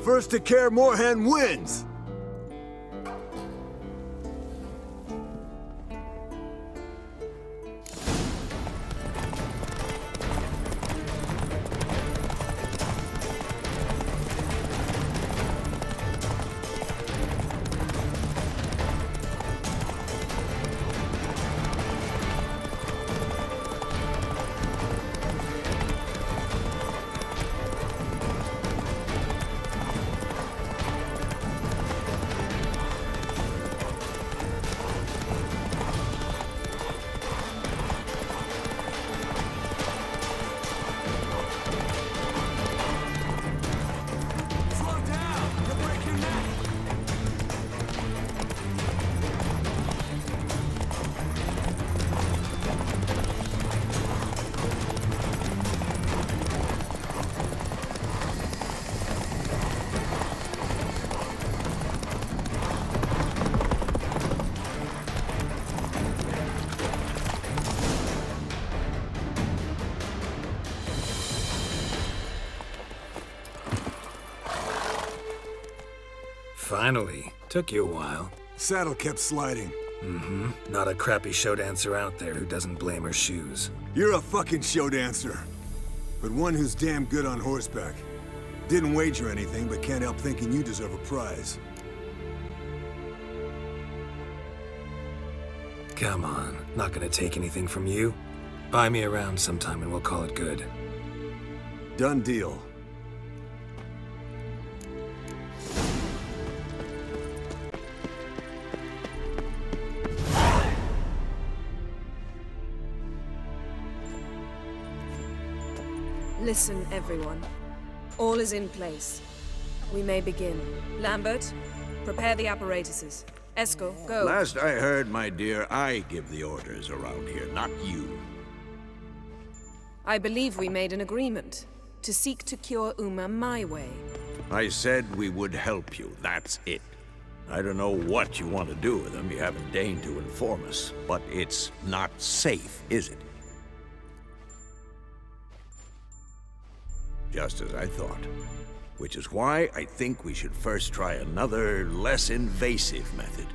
First to Kaer Morhen wins! Finally. Took you a while. Saddle kept sliding. Mm-hmm. Not a crappy show dancer out there who doesn't blame her shoes. You're a fucking show dancer. But one who's damn good on horseback. Didn't wager anything, but can't help thinking you deserve a prize. Come on. Not gonna take anything from you. Buy me around sometime and we'll call it good. Done deal. Listen, everyone. All is in place. We may begin. Lambert, prepare the apparatuses. Esco, go. Last I heard, my dear, I give the orders around here, not you. I believe we made an agreement to seek to cure Uma my way. I said we would help you, that's it. I don't know what you want to do with them, you haven't deigned to inform us, but it's not safe, is it? Just as I thought. Which is why I think we should first try another, less invasive method.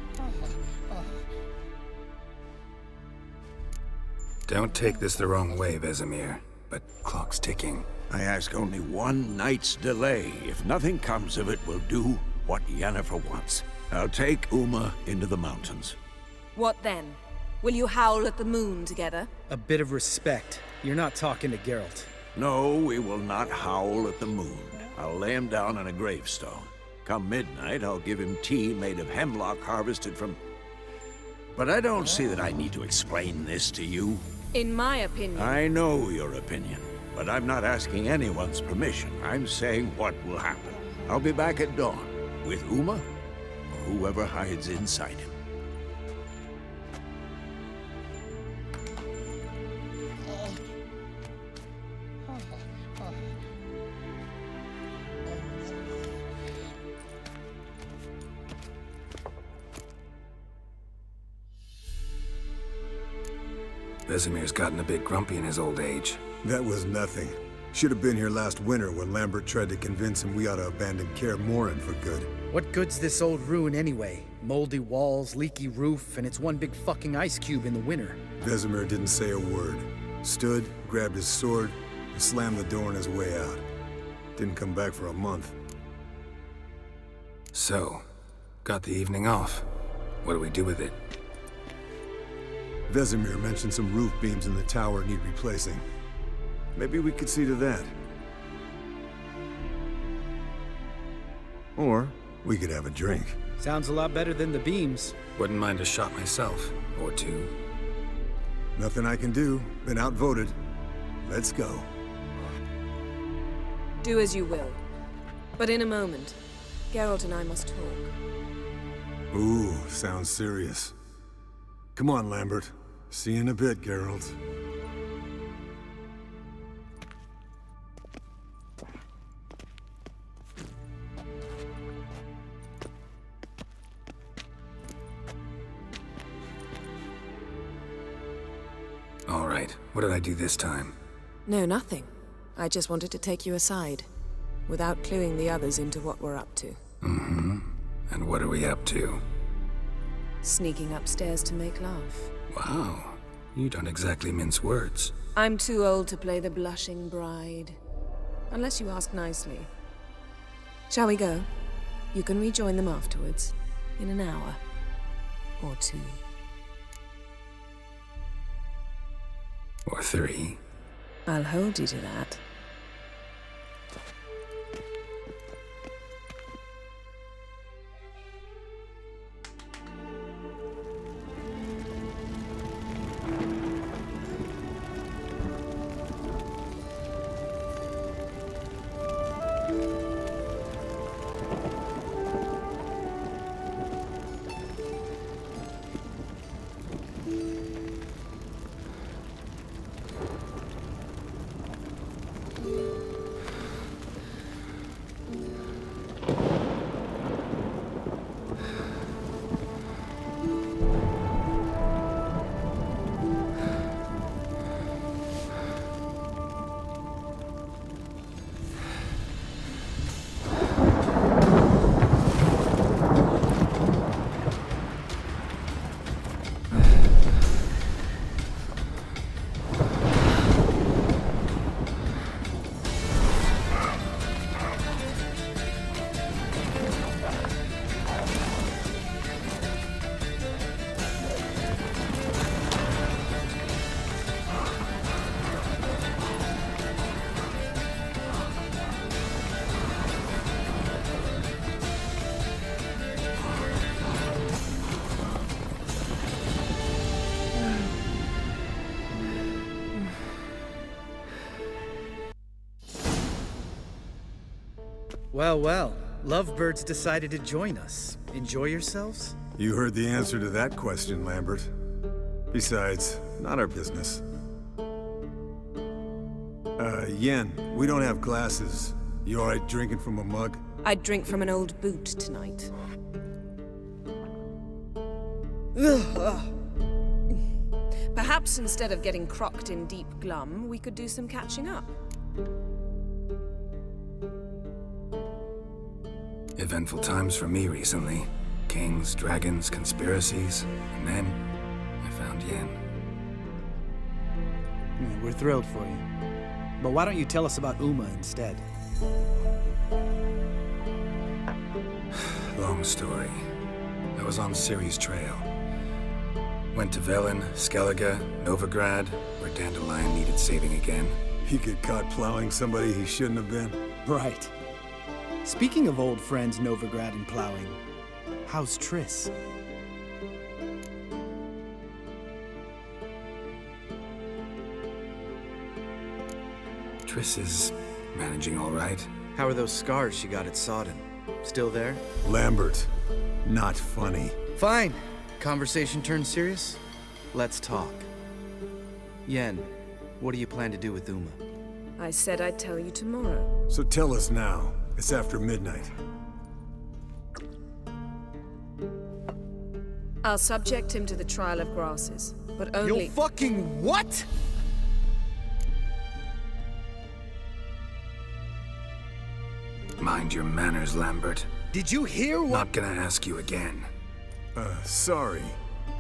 Don't take this the wrong way, Vesemir, but clock's ticking. I ask only one night's delay. If nothing comes of it, we'll do what Yennefer wants. I'll take Uma into the mountains. What then? Will you howl at the moon together? A bit of respect. You're not talking to Geralt. No, we will not howl at the moon. I'll lay him down on a gravestone. Come midnight, I'll give him tea made of hemlock harvested from... But I don't see that I need to explain this to you. In my opinion... I know your opinion, but I'm not asking anyone's permission. I'm saying what will happen. I'll be back at dawn, with Uma, or whoever hides inside him. Vesemir's gotten a bit grumpy in his old age. That was nothing. Should have been here last winter when Lambert tried to convince him we ought to abandon Kaer Morhen for good. What good's this old ruin anyway? Moldy walls, leaky roof, and it's one big fucking ice cube in the winter. Vesemir didn't say a word. Stood, grabbed his sword, and slammed the door on his way out. Didn't come back for a month. So, got the evening off. What do we do with it? Vesemir mentioned some roof beams in the tower need replacing. Maybe we could see to that. Or we could have a drink. Sounds a lot better than the beams. Wouldn't mind a shot myself, or two. Nothing I can do. Been outvoted. Let's go. Do as you will. But in a moment, Geralt and I must talk. Ooh, sounds serious. Come on, Lambert. See you in a bit, Geralt. All right, what did I do this time? No, nothing. I just wanted to take you aside, without cluing the others into what we're up to. Mm-hmm. And what are we up to? Sneaking upstairs to make love. Wow, you don't exactly mince words. I'm too old to play the blushing bride. Unless you ask nicely. Shall we go? You can rejoin them afterwards, in an hour or two. Or 3. I'll hold you to that. Well, well. Lovebirds decided to join us. Enjoy yourselves? You heard the answer to that question, Lambert. Besides, not our business. Yen, we don't have glasses. You alright drinking from a mug? I'd drink from an old boot tonight. Perhaps instead of getting crocked in deep glum, we could do some catching up. Eventful times for me recently. Kings, dragons, conspiracies, and then I found Yen. We're thrilled for you. But why don't you tell us about Uma instead? long story. I was on Ciri's trail. Went to Velen, Skellige, Novigrad, where Dandelion needed saving again. He get caught plowing somebody he shouldn't have been. Right. Speaking of old friends Novigrad and plowing, how's Triss? Triss is managing all right. How are those scars she got at Sodden? Still there? Lambert, not funny. Fine. Conversation turned serious? Let's talk. Yen, what do you plan to do with Uma? I said I'd tell you tomorrow. So tell us now. It's after midnight. I'll subject him to the trial of grasses, but only— You'll fucking what?! Mind your manners, Lambert. Did you hear what— Not gonna ask you again. Sorry.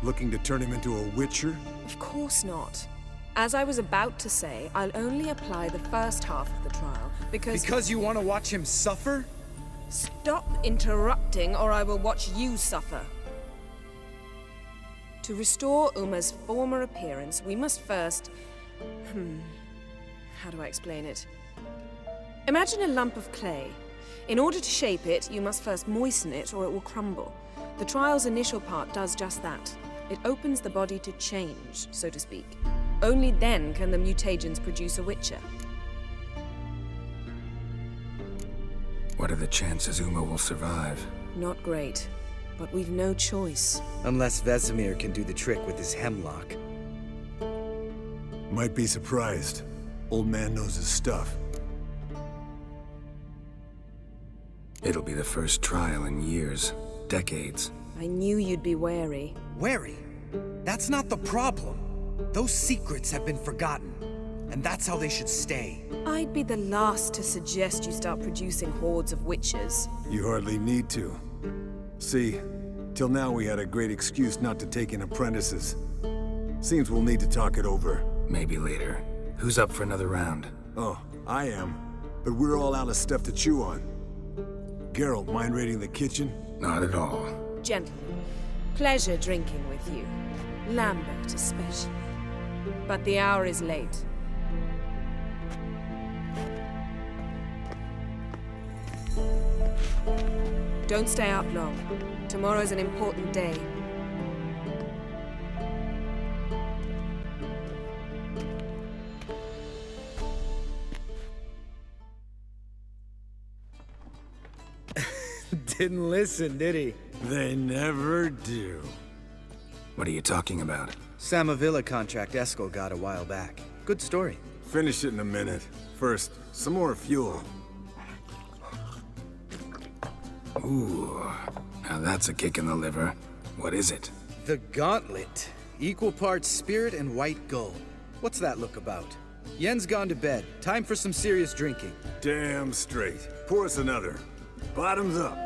Looking to turn him into a witcher? Of course not. As I was about to say, I'll only apply the first half of the trial, because— Because you want to watch him suffer? Stop interrupting, or I will watch you suffer. To restore Uma's former appearance, we must first— how do I explain it? Imagine a lump of clay. In order to shape it, you must first moisten it, or it will crumble. The trial's initial part does just that. It opens the body to change, so to speak. Only then can the mutagens produce a witcher. What are the chances Uma will survive? Not great, but we've no choice. Unless Vesemir can do the trick with his hemlock. Might be surprised. Old man knows his stuff. It'll be the first trial in years. Decades. I knew you'd be wary. Wary? That's not the problem. Those secrets have been forgotten, and that's how they should stay. I'd be the last to suggest you start producing hordes of witches. You hardly need to. See, till now we had a great excuse not to take in apprentices. Seems we'll need to talk it over. Maybe later. Who's up for another round? Oh, I am. But we're all out of stuff to chew on. Geralt, mind raiding the kitchen? Not at all. Gentlemen, pleasure drinking with you. Lambert especially. But the hour is late. Don't stay up long. Tomorrow's an important day. Didn't listen, did he? They never do. What are you talking about? Samavilla contract Eskel got a while back. Good story. Finish it in a minute. First, some more fuel. Ooh, now that's a kick in the liver. What is it? The Gauntlet. Equal parts spirit and white gold. What's that look about? Yen's gone to bed. Time for some serious drinking. Damn straight. Pour us another. Bottoms up.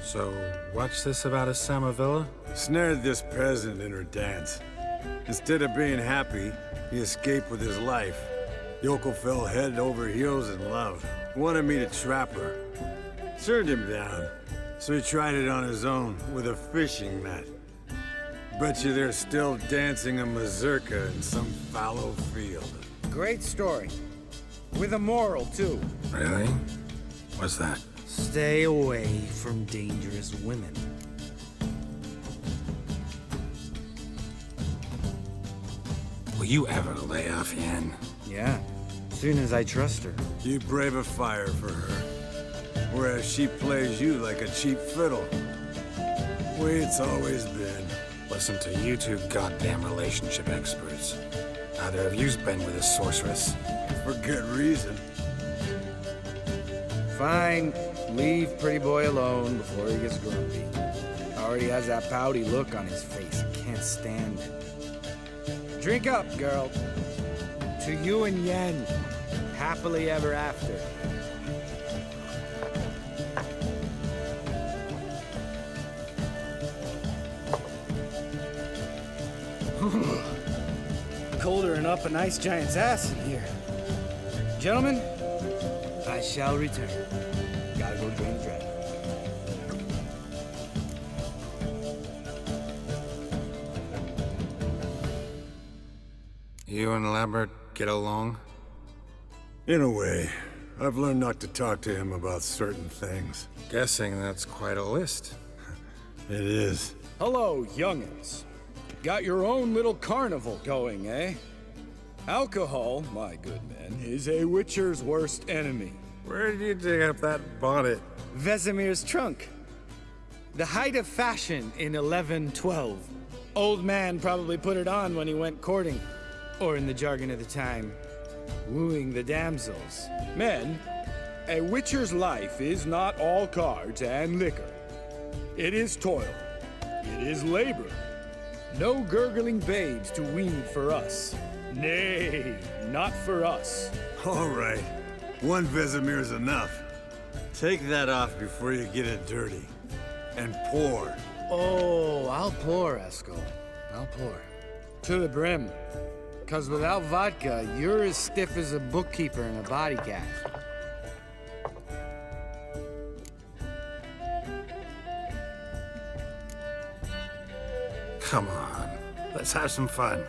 So, what's this about a Samavilla? Snared this peasant in her dance. Instead of being happy, he escaped with his life. Yokel fell head over heels in love. Wanted me to trap her. Turned him down, so he tried it on his own with a fishing net. Bet you they're still dancing a mazurka in some fallow field. Great story. With a moral, too. Really? What's that? Stay away from dangerous women. Will you ever lay off, Yen? Yeah, soon as I trust her. You brave a fire for her, whereas she plays you like a cheap fiddle. Way it's always been. Listen to you two goddamn relationship experts. Neither of you's been with a sorceress. For good reason. Fine. Leave pretty boy alone before he gets grumpy. Already has that pouty look on his face. Can't stand it. Drink up, girl. To you and Yen. Happily ever after. Colder than up a nice giant's ass in here. Gentlemen, I shall return. Gotta go join the dragon. You and Lambert get along? In a way. I've learned not to talk to him about certain things. Guessing that's quite a list. It is. Hello, youngins. Got your own little carnival going, eh? Alcohol, my good men, is a witcher's worst enemy. Where did you dig up that bonnet? Vesemir's trunk. The height of fashion in 1112. Old man probably put it on when he went courting. Or in the jargon of the time, wooing the damsels. Men, a witcher's life is not all cards and liquor. It is toil. It is labor. No gurgling babes to wean for us. Nay, not for us. All right. One Vesemir's enough. Take that off before you get it dirty. And pour. Oh, I'll pour, Eskel. I'll pour. To the brim. 'Cause without vodka, you're as stiff as a bookkeeper in a body cast. Come on, let's have some fun.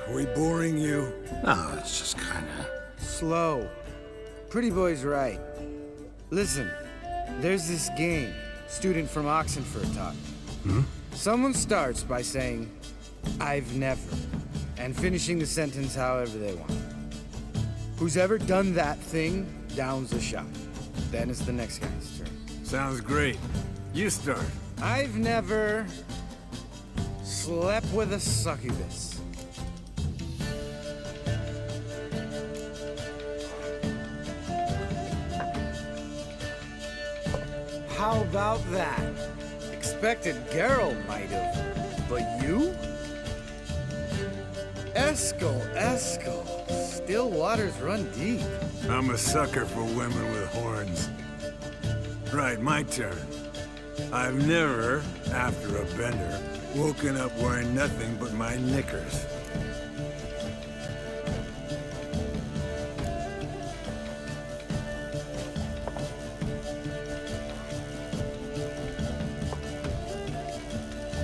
Are we boring you? No, it's just kinda... Slow. Pretty boy's right. Listen, there's this game. Student from Oxenford taught me. Someone starts by saying, I've never, and finishing the sentence however they want. Who's ever done that thing downs a shot. Then it's the next guy's turn. Sounds great. You start. I've never slept with a succubus. How about that? Expected Geralt might have, but you? Eskel. Still waters run deep. I'm a sucker for women with horns. Right, my turn. I've never, after a bender, woken up wearing nothing but my knickers.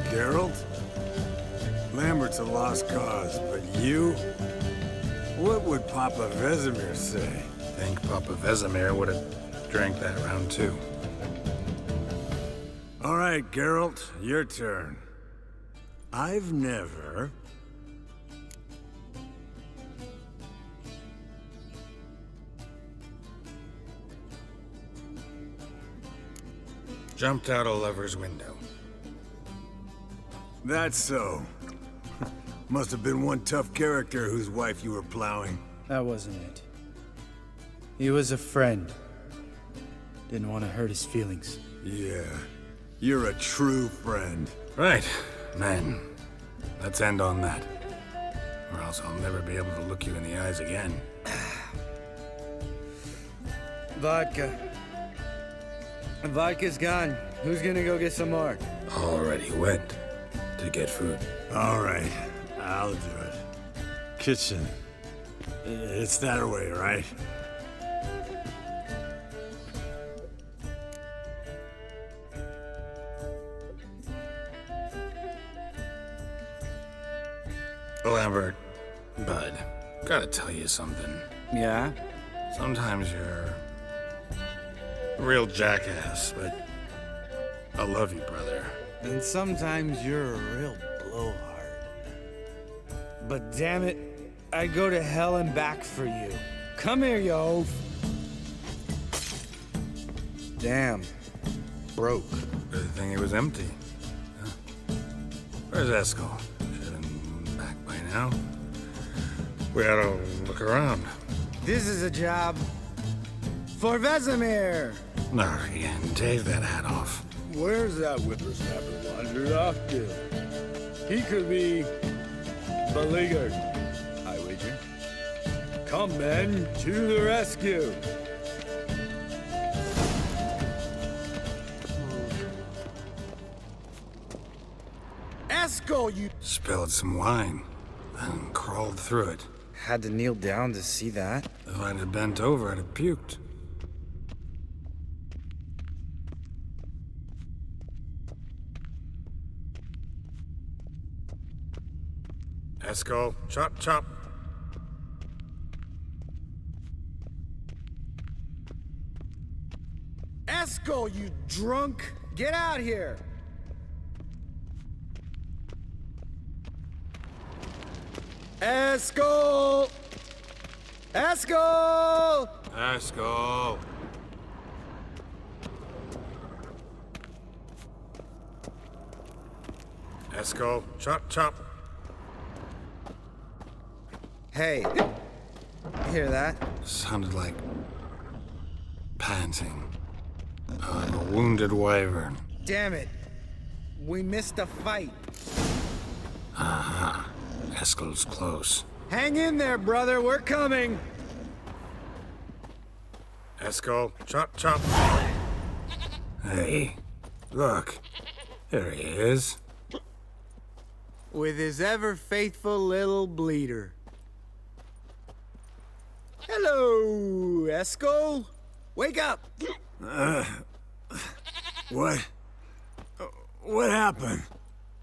Geralt? Lambert's a lost cause, but you? What would Papa Vesemir say? Think Papa Vesemir would have drank that round too. All right, Geralt, your turn. I've never... Jumped out a lover's window. That's so. Must have been one tough character whose wife you were plowing. That wasn't it. He was a friend. Didn't want to hurt his feelings. Yeah. You're a true friend. Right, man. Let's end on that. Or else I'll never be able to look you in the eyes again. Vodka. Vodka's gone. Who's gonna go get some more? Already went to get food. All right, I'll do it. Kitchen. It's that way, right? Lambert, bud, gotta tell you something. Yeah? Sometimes you're a real jackass, but I love you, brother. And sometimes you're a real blowhard. But damn it, I'd go to hell and back for you. Come here, you oaf. Damn. Broke. Good thing it was empty. Huh? Where's Eskel? Should have been back by now. We ought to look around. This is a job for Vesemir. No, again, take that hat off. Where's that whippersnapper wandered off to? He could be beleaguered, I wager. Come, men, to the rescue! Esco, you... Spilled some wine, then crawled through it. Had to kneel down to see that? If I'd have bent over, I'd have puked. Esco, chop, chop. Esco, you drunk! Get out here! Esco! Esco! Esco! Esco, chop, chop. Hey, hear that? Sounded like panting. A wounded wyvern. Damn it. We missed a fight. Aha. Esco's close. Hang in there, brother. We're coming. Esco, chop, chop. Hey, look. There he is. With his ever-faithful little bleeder. Hello, Esco. Wake up. What happened?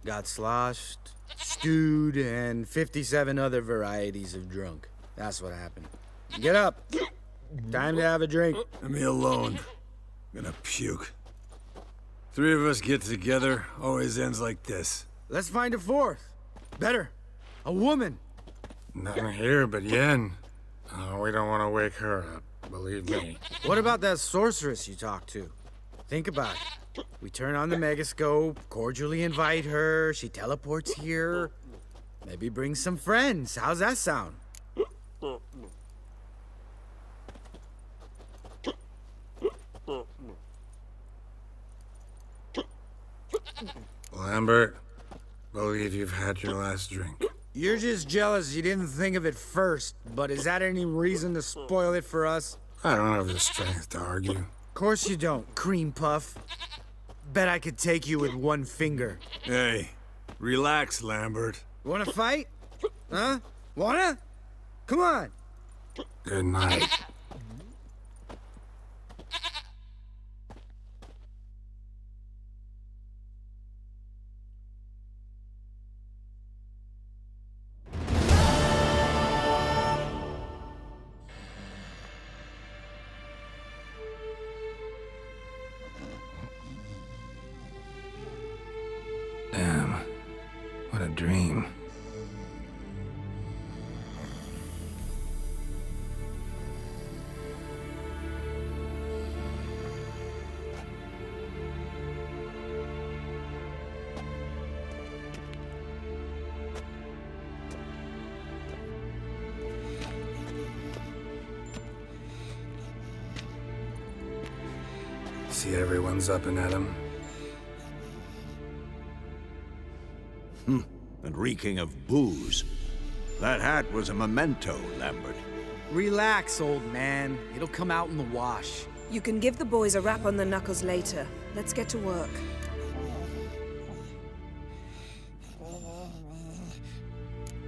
Got sloshed, stewed, and 57 other varieties of drunk. That's what happened. Get up. Time to have a drink. Let me alone. I'm gonna puke. Three of us get together, always ends like this. Let's find a fourth. Better. A woman. Nothing here but Yen. Oh, we don't want to wake her up, believe me. What about that sorceress you talked to? Think about it. We turn on the megascope, cordially invite her, she teleports here. Maybe bring some friends. How's that sound? Lambert, believe you've had your last drink. You're just jealous you didn't think of it first, but is that any reason to spoil it for us? I don't have the strength to argue. Of course you don't, cream puff. Bet I could take you with one finger. Hey, relax, Lambert. Wanna fight? Huh? Wanna? Come on. Good night. Damn, what a dream. See everyone's up and at 'em. And reeking of booze. That hat was a memento, Lambert. Relax, old man. It'll come out in the wash. You can give the boys a rap on the knuckles later. Let's get to work.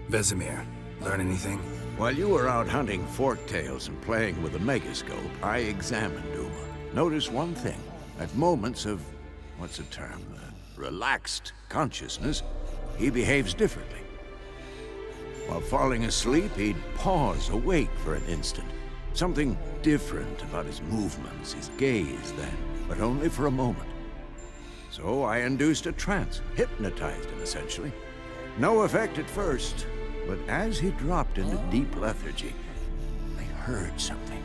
Vesemir, learn anything? While you were out hunting forktails and playing with a megascope, I examined Uma. Notice one thing. At moments of, what's the term, relaxed consciousness, he behaves differently. While falling asleep, he'd pause awake for an instant. Something different about his movements, his gaze then, but only for a moment. So I induced a trance, hypnotized him essentially. No effect at first, but as he dropped into deep lethargy, I heard something.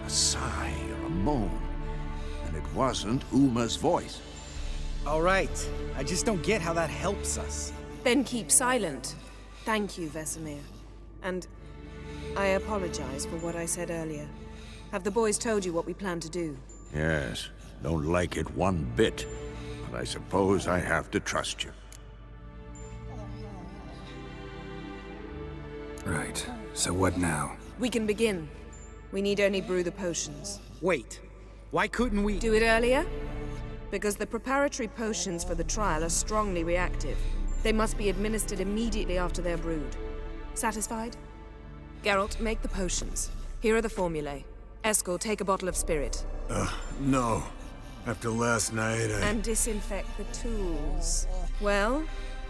A sigh or a moan. And it wasn't Uma's voice. All right. I just don't get how that helps us. Then keep silent. Thank you, Vesemir. And I apologize for what I said earlier. Have the boys told you what we plan to do? Yes, don't like it one bit. but I suppose I have to trust you. Right. So what now? We can begin. We need only brew the potions. Wait. Why couldn't we... Do it earlier? Because the preparatory potions for the trial are strongly reactive. They must be administered immediately after they're brewed. Satisfied? Geralt, make the potions. Here are the formulae. Eskel, take a bottle of spirit. No. After last night, And disinfect the tools. Well,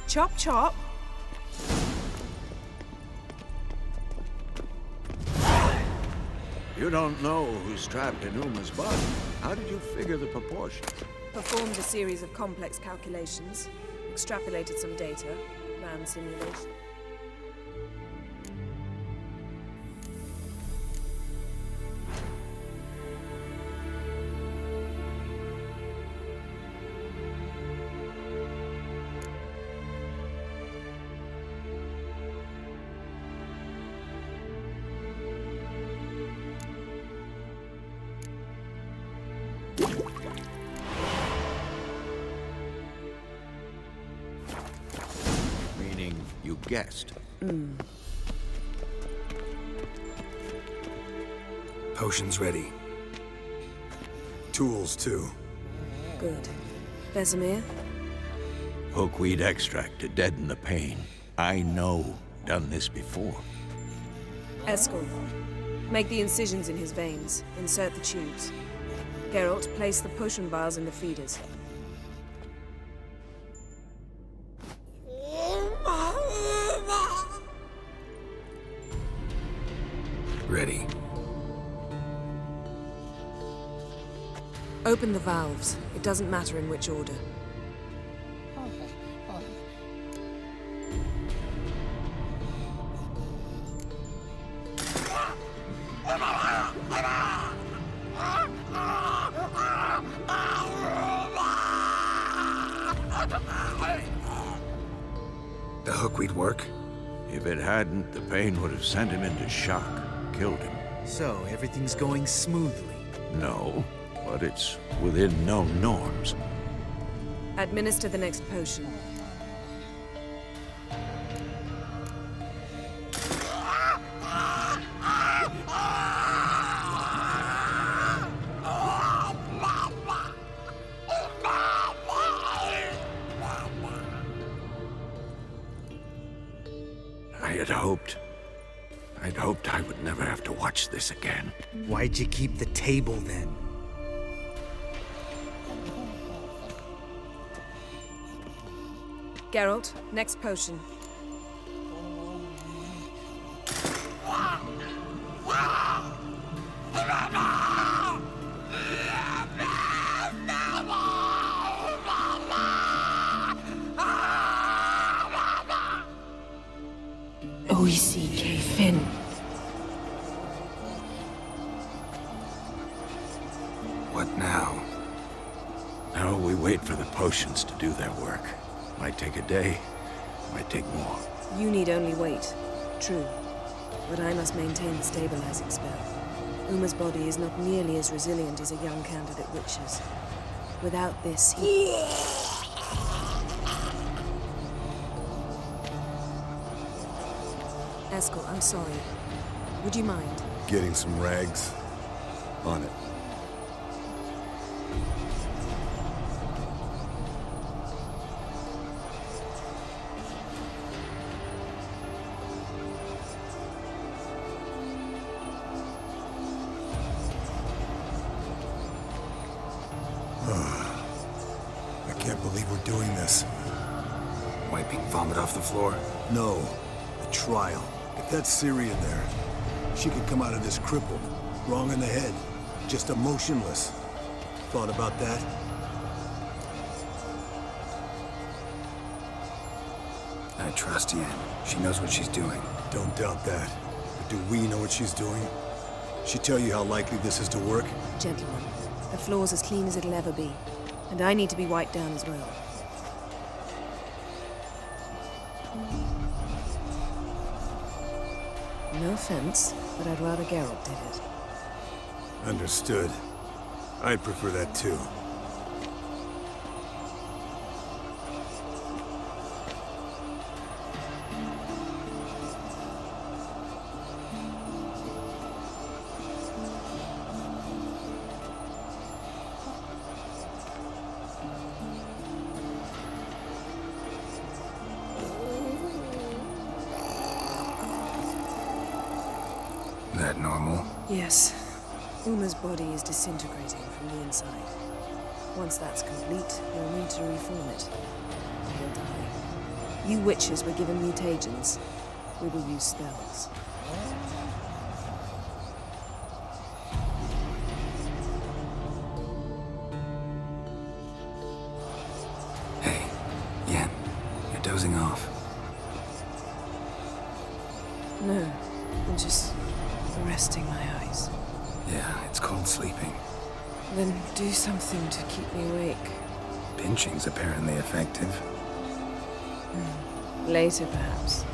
chop chop. You don't know who's trapped in Uma's body. How did you figure the proportions? Performed a series of complex calculations. Extrapolated some data. Ran simulation. Meaning you guessed. Potions ready. tools too. Good. Vesemir? Hookweed extract to deaden the pain. I know. Done this before. Eskel. Make the incisions in his veins. Insert the tubes. Geralt, place the potion vials in the feeders. Ready. Open the valves. It doesn't matter in which order. The hookweed work? If it hadn't, the pain would have sent him into shock, killed him. So, everything's going smoothly? No, but it's within known norms. Administer the next potion. I'd hoped I would never have to watch this again. Why'd you keep the table then? Geralt, next potion. Oisi Fin. What now? Now we wait for the potions to do their work. Might take a day, might take more. You need only wait. True. But I must maintain the stabilizing spell. Uma's body is not nearly as resilient as a young candidate witch's. Without this, he... Eskel, I'm sorry. Would you mind? Getting some rags. On it. I can't believe we're doing this. Wiping vomit off the floor? No. The trial. If that's Ciri in there, she could come out of this crippled, wrong in the head, just emotionless. Thought about that? I trust Yen. She knows what she's doing. Don't doubt that. But do we know what she's doing? She tell you how likely this is to work? Gentlemen, the floor's as clean as it'll ever be. And I need to be wiped down as well. No offense, but I'd rather Geralt did it. Understood. I'd prefer that too. that normal? Yes. Uma's body is disintegrating from the inside. Once that's complete, we'll need to reform it. He'll die. You witches were given mutagens. We will use spells. Hey, Yen, you're dozing off. No, I'm just resting my eyes. Yeah, it's called sleeping. Then do something to keep me awake. Pinching's apparently effective. Later, perhaps.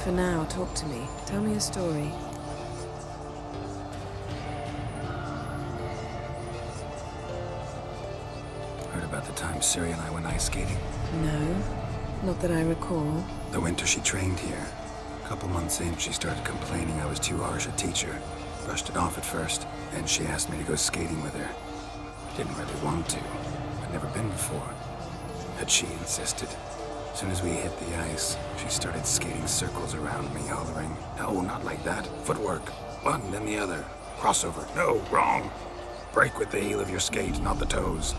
For now, talk to me. Tell me a story. Heard about the time Ciri and I went ice skating? No, not that I recall. The winter she trained here. A couple months in, she started complaining I was too harsh a teacher. Brushed it off at first, then she asked me to go skating with her. Didn't really want to. I'd never been before. But she insisted. As soon as we hit the ice, she started skating circles around me, hollering, "No, not like that. Footwork. One, then the other. Crossover. No, wrong. Break with the heel of your skate, not the toes."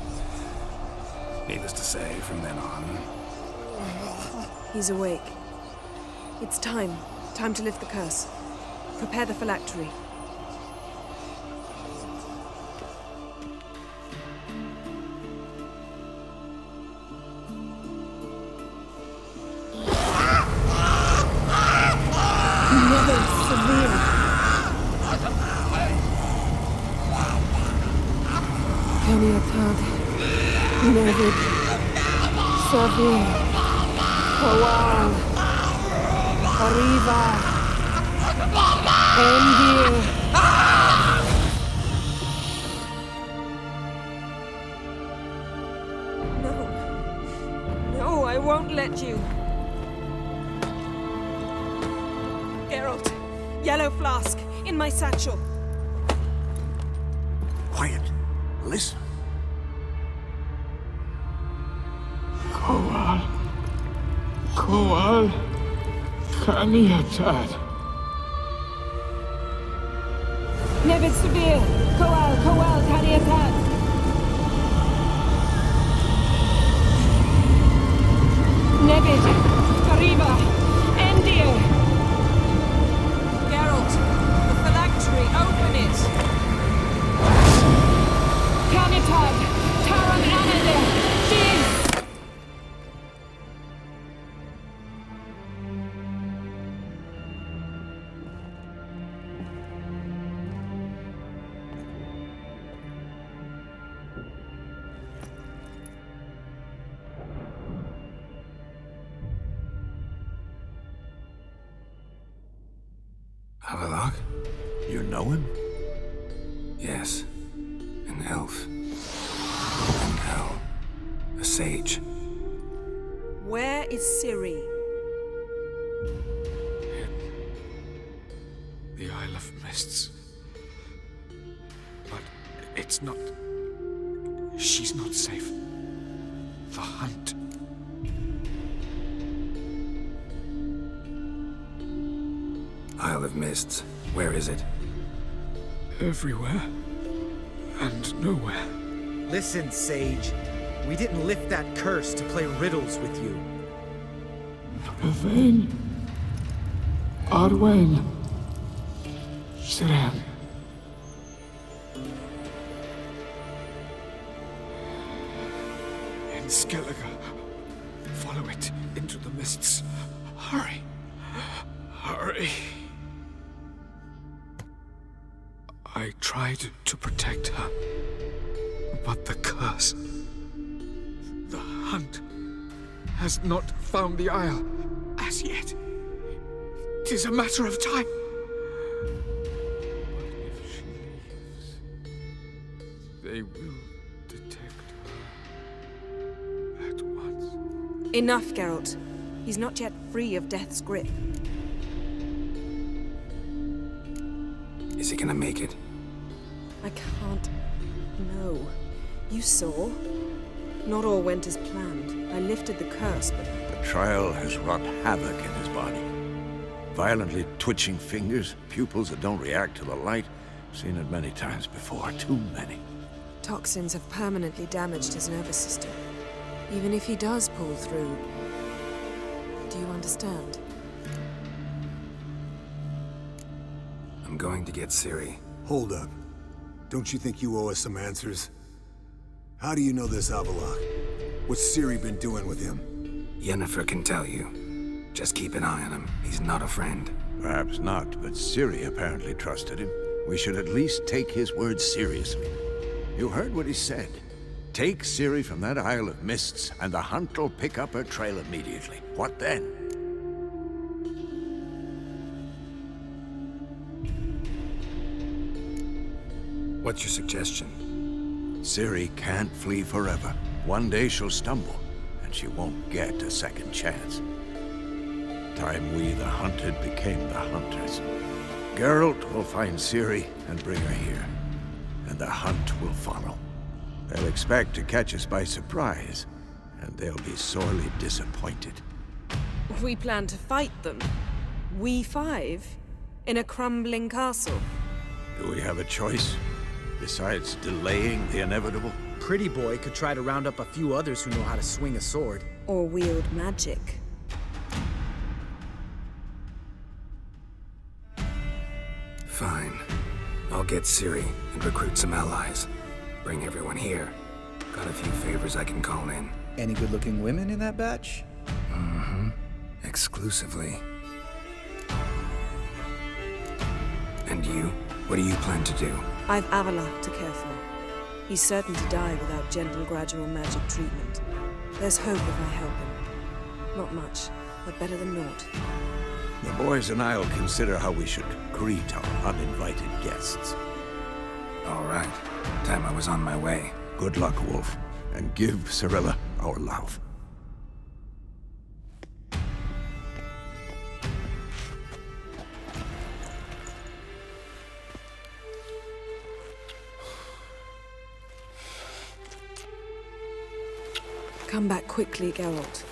Needless to say, from then on... He's awake. It's time. Time to lift the curse. Prepare the phylactery. Novigrad, Savir, Kowal, Arriva, Endir. No, I won't let you. Geralt, yellow flask, in my satchel. Quiet. Listen. Kowal, Kaniatad. Nevid Savir, Kowal, Kaniatad. Nevid, Arriva, Endir. Geralt, the phylactery, open it. Kaniatad, Taran Anadir, Jin. You know him? Yes. An elf. An hell. A sage. Where is Ciri? The Isle of Mists. But it's not... She's not safe. The hunt. Isle of Mists. Where is it? Everywhere. And nowhere. Listen, Sage. We didn't lift that curse to play riddles with you. Velen. Arwen. Siren. In Skellige. Follow it into the mists. Hurry. Hurry. I tried to protect her, but the curse, the hunt, has not found the Isle as yet. It is a matter of time. But if she leaves, they will detect her at once. Enough, Geralt. He's not yet free of death's grip. Is he gonna make it? I can't. No. You saw? Not all went as planned. I lifted the curse, but... The trial has wrought havoc in his body. Violently twitching fingers, pupils that don't react to the light. Seen it many times before, too many. Toxins have permanently damaged his nervous system. Even if he does pull through, do you understand? I'm going to get Ciri. Hold up. Don't you think you owe us some answers? How do you know this Avalok? What's Ciri been doing with him? Yennefer can tell you. Just keep an eye on him. He's not a friend. Perhaps not, but Ciri apparently trusted him. We should at least take his words seriously. You heard what he said. Take Ciri from that Isle of Mists, and the hunt will pick up her trail immediately. What then? What's your suggestion? Ciri can't flee forever. One day she'll stumble, and she won't get a second chance. Time we, the hunted, became the hunters. Geralt will find Ciri and bring her here, and the hunt will follow. They'll expect to catch us by surprise, and they'll be sorely disappointed. We plan to fight them. We five? In a crumbling castle? Do we have a choice? Besides delaying the inevitable? Pretty boy could try to round up a few others who know how to swing a sword. Or wield magic. Fine. I'll get Ciri and recruit some allies. Bring everyone here. Got a few favors I can call in. Any good-looking women in that batch? Mm-hmm. Exclusively. And you? What do you plan to do? I've Avalok to care for. He's certain to die without gentle, gradual magic treatment. There's hope if I help him. Not much, but better than naught. The boys and I'll consider how we should greet our uninvited guests. All right. Time I was on my way. Good luck, Wolf, and give Cirilla our love. Come back quickly, Geralt.